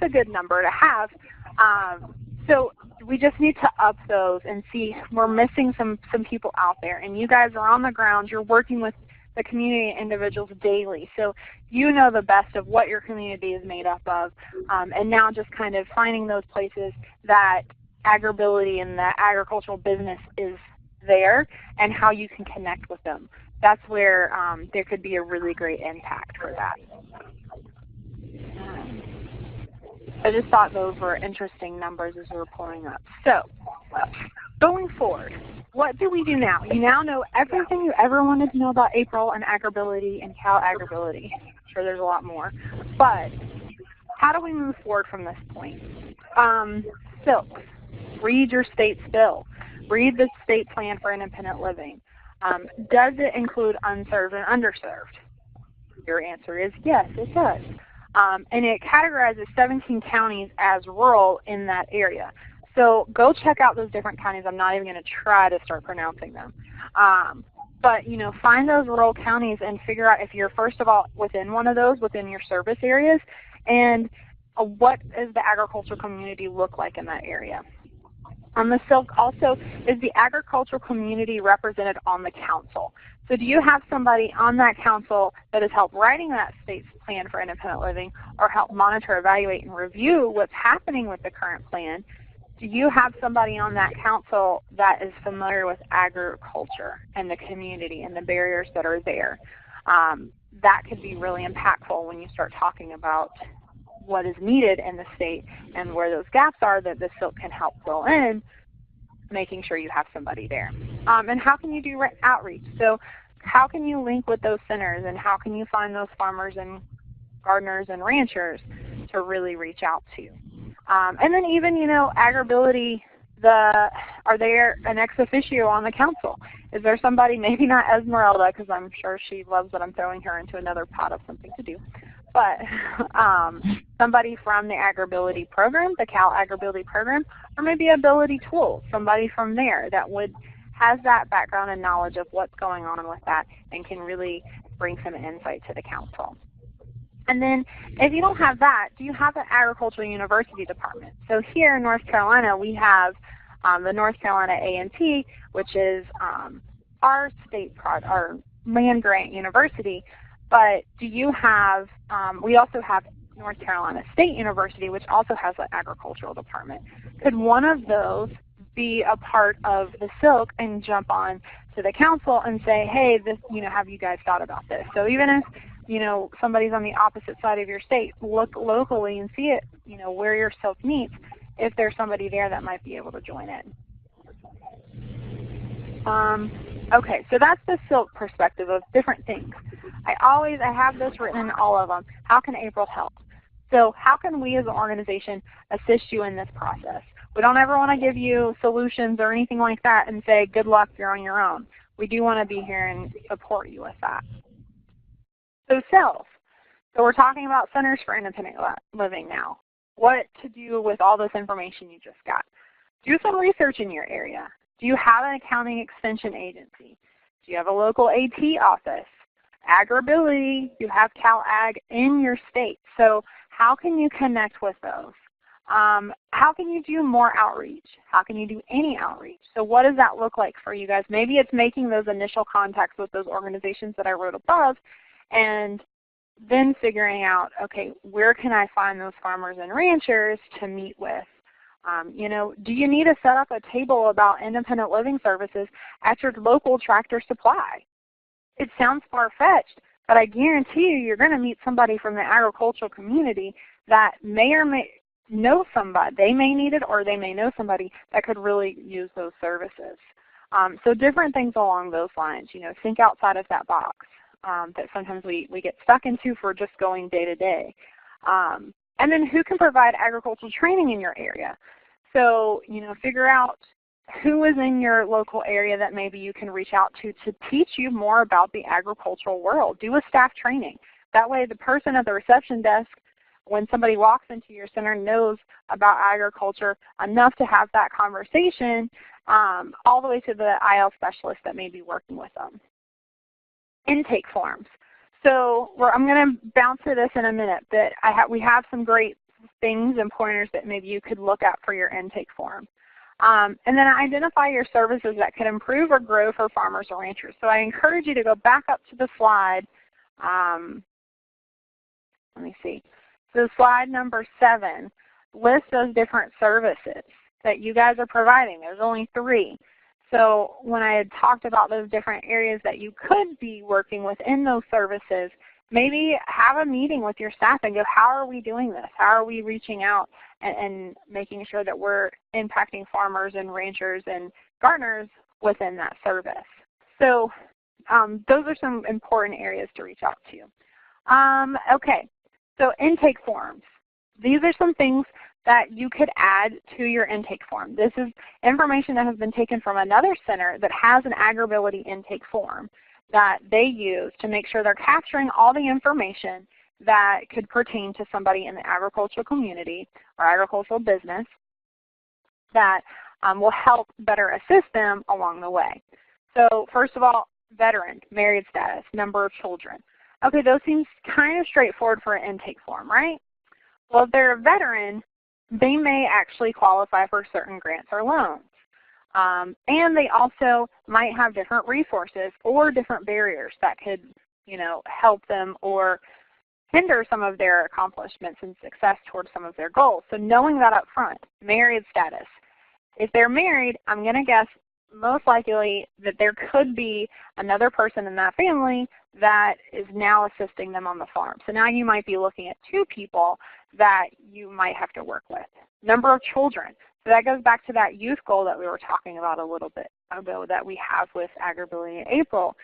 a good number to have. So we just need to up those and see we're missing some people out there. And you guys are on the ground. You're working with the community and individuals daily. So you know the best of what your community is made up of, and now just kind of finding those places that AgrAbility and the agricultural business is there and how you can connect with them. That's where there could be a really great impact for that. I just thought those were interesting numbers as we were pulling up. So going forward, what do we do now? You now know everything you ever wanted to know about April and AgrAbility and CalAgrAbility. I'm sure there's a lot more. But how do we move forward from this point? Silks. Read your state's bill. Read the state plan for independent living. Does it include unserved and underserved? Your answer is yes, it does. And it categorizes 17 counties as rural in that area. So go check out those different counties. I'm not even going to try to start pronouncing them. But find those rural counties and figure out if you're, first of all, within one of those, within your service areas, and what does the agricultural community look like in that area. On the silk also, is the agricultural community represented on the council? So do you have somebody on that council that has helped writing that state's plan for independent living or help monitor, evaluate, and review what's happening with the current plan? Do you have somebody on that council that is familiar with agriculture and the community and the barriers that are there? That could be really impactful when you start talking about what is needed in the state and where those gaps are that the silk can help fill in, making sure you have somebody there. And how can you do outreach? So how can you link with those centers, and how can you find those farmers and gardeners and ranchers to really reach out to? And then even, AgrAbility, are there an ex officio on the council? Is there somebody, maybe not Esmeralda, because I'm sure she loves that I'm throwing her into another pot of something to do, but somebody from the AgrAbility program, the CalAgrAbility program, or maybe Ability Tools, somebody from there that has that background and knowledge of what's going on with that and can really bring some insight to the council. And then if you don't have that, do you have an agricultural university department? So here in North Carolina, we have the North Carolina A&T, which is our land grant university. But do you have, we also have North Carolina State University, which also has an agricultural department. Could one of those be a part of the silk and jump on to the council and say, hey, this, have you guys thought about this? So even if, somebody's on the opposite side of your state, look locally and see it, where your silk meets, if there's somebody there that might be able to join in. Okay, so that's the silk perspective of different things. I have this written in all of them. How can April help? So how can we as an organization assist you in this process? We don't ever want to give you solutions or anything like that and say, good luck, you're on your own. We do want to be here and support you with that. So self. So we're talking about Centers for Independent Living now. What to do with all this information you just got. Do some research in your area. Do you have an accounting extension agency? Do you have a local AT office? AgrAbility, you have CalAg in your state. So how can you connect with those? How can you do more outreach? How can you do any outreach? So what does that look like for you guys? Maybe it's making those initial contacts with those organizations that I wrote above, and then figuring out, okay, where can I find those farmers and ranchers to meet with? Do you need to set up a table about independent living services at your local Tractor Supply? It sounds far-fetched, but I guarantee you're going to meet somebody from the agricultural community that may or may know somebody. They may need it, or they may know somebody that could really use those services. So different things along those lines. Think outside of that box that sometimes we get stuck into for just going day to day. And then who can provide agricultural training in your area? So, figure out who is in your local area that maybe you can reach out to teach you more about the agricultural world. Do a staff training. That way the person at the reception desk, when somebody walks into your center, knows about agriculture enough to have that conversation all the way to the IL specialist that may be working with them. Intake forms. So I'm going to bounce to this in a minute, but we have some great things and pointers that maybe you could look at for your intake form. And then identify your services that could improve or grow for farmers or ranchers. So I encourage you to go back up to the slide. Let me see. So slide number 7 lists those different services that you guys are providing. There's only 3. So when I had talked about those different areas that you could be working within those services, maybe have a meeting with your staff and go, how are we doing this? How are we reaching out and making sure that we're impacting farmers and ranchers and gardeners within that service? So those are some important areas to reach out to. Okay, so intake forms. These are some things that you could add to your intake form. This is information that has been taken from another center that has an AgrAbility intake form that they use to make sure they're capturing all the information that could pertain to somebody in the agricultural community or agricultural business that will help better assist them along the way. So first of all, veteran, married status, number of children. Okay, those seems kind of straightforward for an intake form, right? Well, if they're a veteran, they may actually qualify for certain grants or loans. And they also might have different resources or different barriers that could, help them or hinder some of their accomplishments and success towards some of their goals. So knowing that up front. Married status. If they're married, I'm going to guess most likely that there could be another person in that family that is now assisting them on the farm. So now you might be looking at 2 people that you might have to work with. Number of children. So that goes back to that youth goal that we were talking about a little bit ago that we have with AgrAbility in April.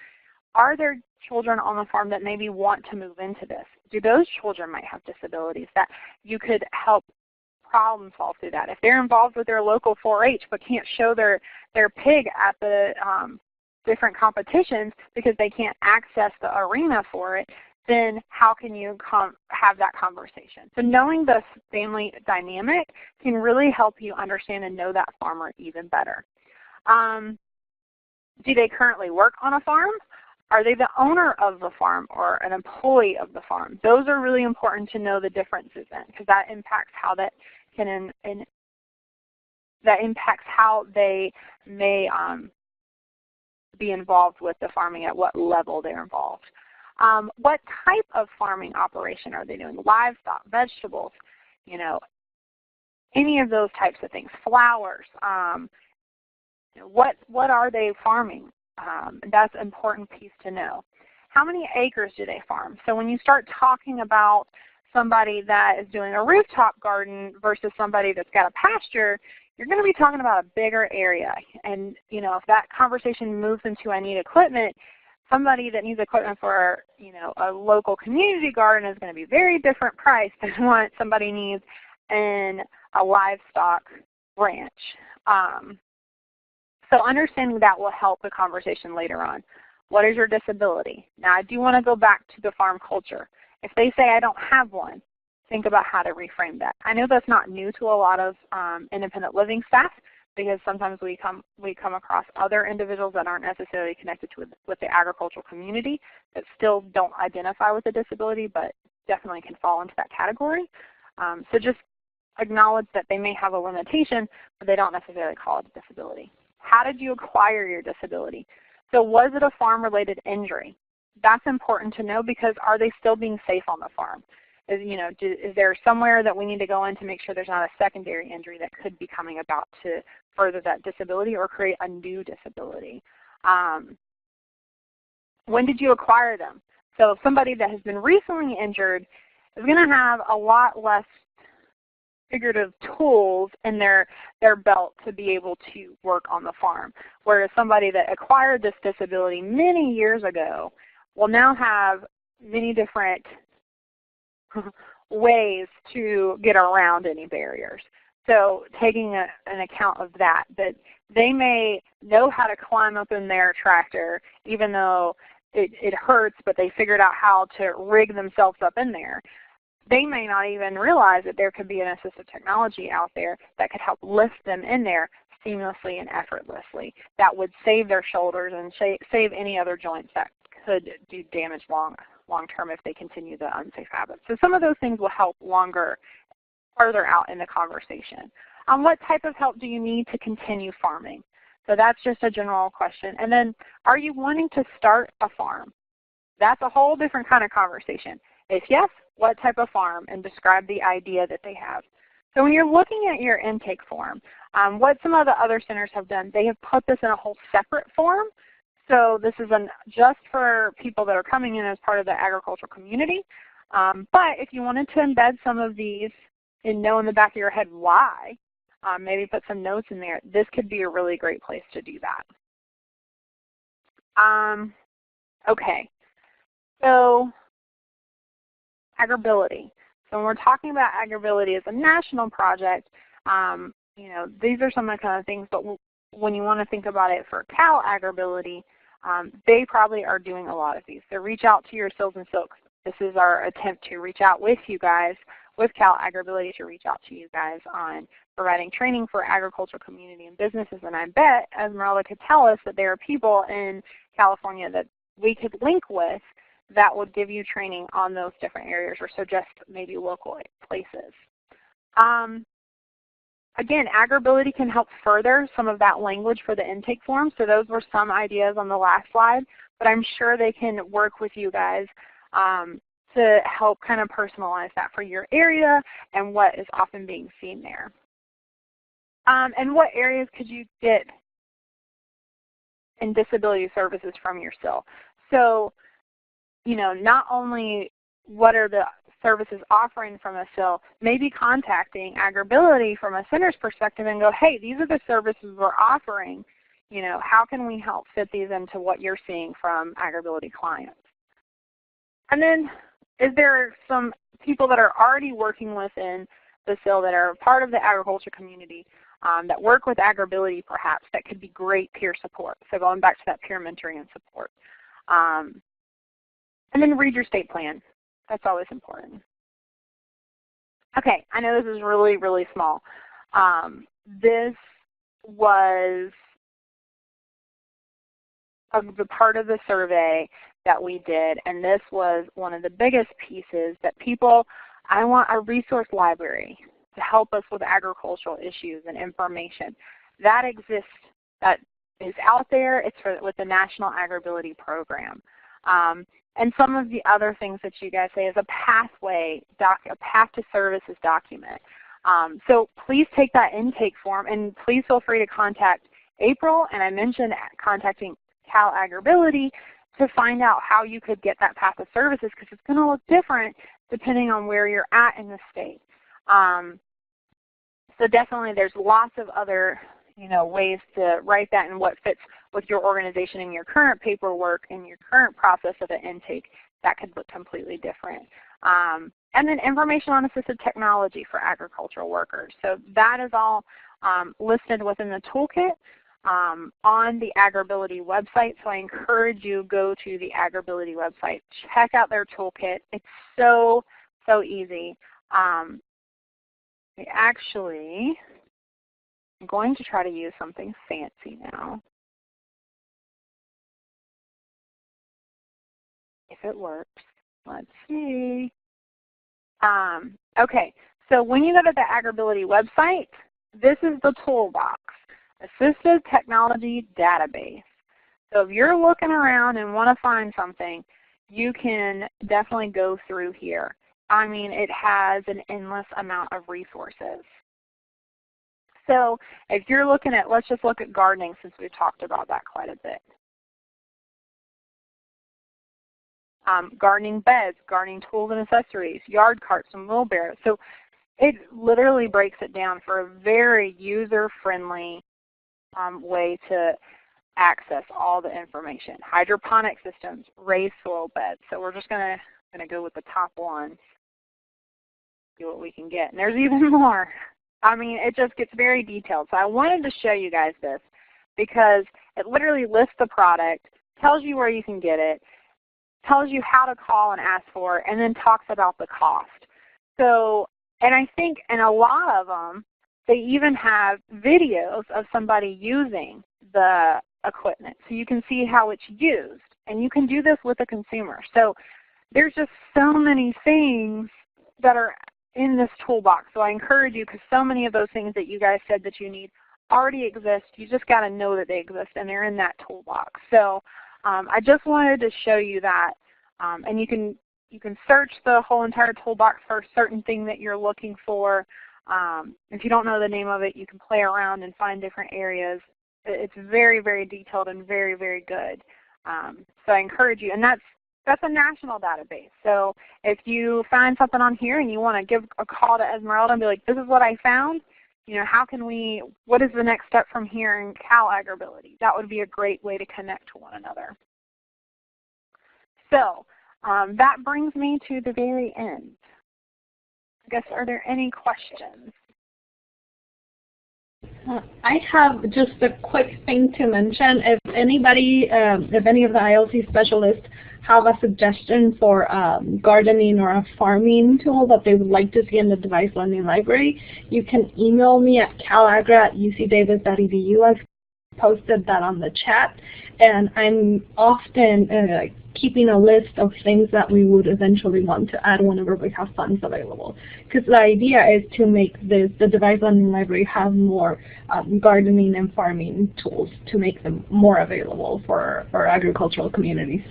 Are there children on the farm that maybe want to move into this? Do those children might have disabilities that you could help problem solve through that? If they're involved with their local 4-H but can't show their pig at the different competitions because they can't access the arena for it, then how can you have that conversation? So knowing the family dynamic can really help you understand and know that farmer even better. Do they currently work on a farm? Are they the owner of the farm or an employee of the farm? Those are really important to know the differences in, because that impacts how that can that impacts how they may be involved with the farming, at what level they're involved. What type of farming operation are they doing? Livestock, vegetables, any of those types of things. Flowers. What are they farming? That's an important piece to know. How many acres do they farm? So when you start talking about somebody that is doing a rooftop garden versus somebody that's got a pasture, you're going to be talking about a bigger area. And if that conversation moves into I need equipment, somebody that needs equipment for a local community garden is going to be very different price than what somebody needs in a livestock ranch. So understanding that will help the conversation later on. What is your disability? Now I do want to go back to the farm culture. If they say I don't have one, think about how to reframe that. I know that's not new to a lot of independent living staff, because sometimes we come across other individuals that aren't necessarily connected with the agricultural community that still don't identify with a disability but definitely can fall into that category. So just acknowledge that they may have a limitation, but they don't necessarily call it a disability. How did you acquire your disability? So was it a farm-related injury? That's important to know, because are they still being safe on the farm? Is there somewhere that we need to go in to make sure there's not a secondary injury that could be coming about to further that disability or create a new disability? When did you acquire them? So somebody that has been recently injured is going to have a lot less figurative tools in their belt to be able to work on the farm, whereas somebody that acquired this disability many years ago will now have many different ways to get around any barriers. So taking an account of that they may know how to climb up in their tractor even though it hurts, but they figured out how to rig themselves up in there. They may not even realize that there could be an assistive technology out there that could help lift them in there seamlessly and effortlessly. That would save their shoulders and save any other joints that could do damage long term if they continue the unsafe habits. So some of those things will help further out in the conversation. What type of help do you need to continue farming? So that's just a general question. And then, are you wanting to start a farm? That's a whole different kind of conversation. If yes, what type of farm? And describe the idea that they have. So when you're looking at your intake form, what some of the other centers have done, they have put this in a whole separate form. So this is just for people that are coming in as part of the agricultural community. But if you wanted to embed some of these and know in the back of your head why, maybe put some notes in there, this could be a really great place to do that. Okay, so AgrAbility. So when we're talking about AgrAbility as a national project, you know, these are some of the kind of things, but when you want to think about it for CalAgrAbility, they probably are doing a lot of these. So reach out to your sills and silks. This is our attempt to reach out with you guys, with CalAgrAbility, to reach out to you guys on providing training for agricultural community and businesses. And I bet Esmeralda could tell us that there are people in California that we could link with that would give you training on those different areas, or suggest maybe local places. Again, AgrAbility can help further some of that language for the intake form. So those were some ideas on the last slide, but I'm sure they can work with you guys to help kind of personalize that for your area and what is often being seen there. And what areas could you get in disability services from your SIL? So, you know, not only what are the services offering from a SIL, maybe contacting AgrAbility from a center's perspective and go, hey, these are the services we're offering. You know, how can we help fit these into what you're seeing from AgrAbility clients? And then, is there some people that are already working within the SIL that are part of the agriculture community that work with AgrAbility perhaps that could be great peer support? So going back to that peer mentoring and support. And then read your state plan. That's always important. Okay, I know this is really, really small. This was the part of the survey that we did, and this was one of the biggest pieces that people, I want a resource library to help us with agricultural issues and information. That exists, that is out there. It's with the National AgrAbility Program. And some of the other things that you guys say is a pathway, a path to services document. So please take that intake form, and please feel free to contact April, and I mentioned contacting CalAgrAbility to find out how you could get that path of services, because it's going to look different depending on where you're at in the state. So definitely there's lots of other ways to write that and what fits with your organization and your current paperwork and your current process of an intake. That could look completely different. And then information on assistive technology for agricultural workers. So that is all listed within the toolkit on the AgrAbility website. So I encourage you, go to the AgrAbility website, check out their toolkit. It's so, so easy. Actually, I'm going to try to use something fancy now. If it works, let's see. Okay, so when you go to the AgrAbility website, this is the toolbox, Assistive Technology Database. So if you're looking around and want to find something, you can definitely go through here. I mean, it has an endless amount of resources. So if you're looking at, let's just look at gardening since we've talked about that quite a bit. Gardening beds, gardening tools and accessories, yard carts and wheelbarrows. So it literally breaks it down for a very user-friendly way to access all the information. Hydroponic systems, raised soil beds. So we're just gonna go with the top one, see what we can get. And there's even more. I mean, it just gets very detailed. So I wanted to show you guys this because it literally lists the product, tells you where you can get it, tells you how to call and ask for it, and then talks about the cost. So, and I think in a lot of them, they even have videos of somebody using the equipment. So you can see how it's used. And you can do this with a consumer. So there's just so many things that are in this toolbox. So I encourage you, because so many of those things that you guys said that you need already exist. You just got to know that they exist, and they're in that toolbox. So I just wanted to show you that, and you can search the whole entire toolbox for a certain thing that you're looking for. If you don't know the name of it, you can play around and find different areas. It's very, very detailed and very, very good. So I encourage you, and that's a national database. So if you find something on here and you want to give a call to Esmeralda and be like, this is what I found, what is the next step from here in CalAgrAbility? That would be a great way to connect to one another. So that brings me to the very end. I guess, are there any questions? I have just a quick thing to mention. If anybody, if any of the ILC specialists have a suggestion for gardening or a farming tool that they would like to see in the device lending library, you can email me at calagra@ucdavis.edu. I've posted that on the chat, and I'm often keeping a list of things that we would eventually want to add whenever we have funds available. Because the idea is to make the device lending library have more gardening and farming tools to make them more available for our agricultural communities.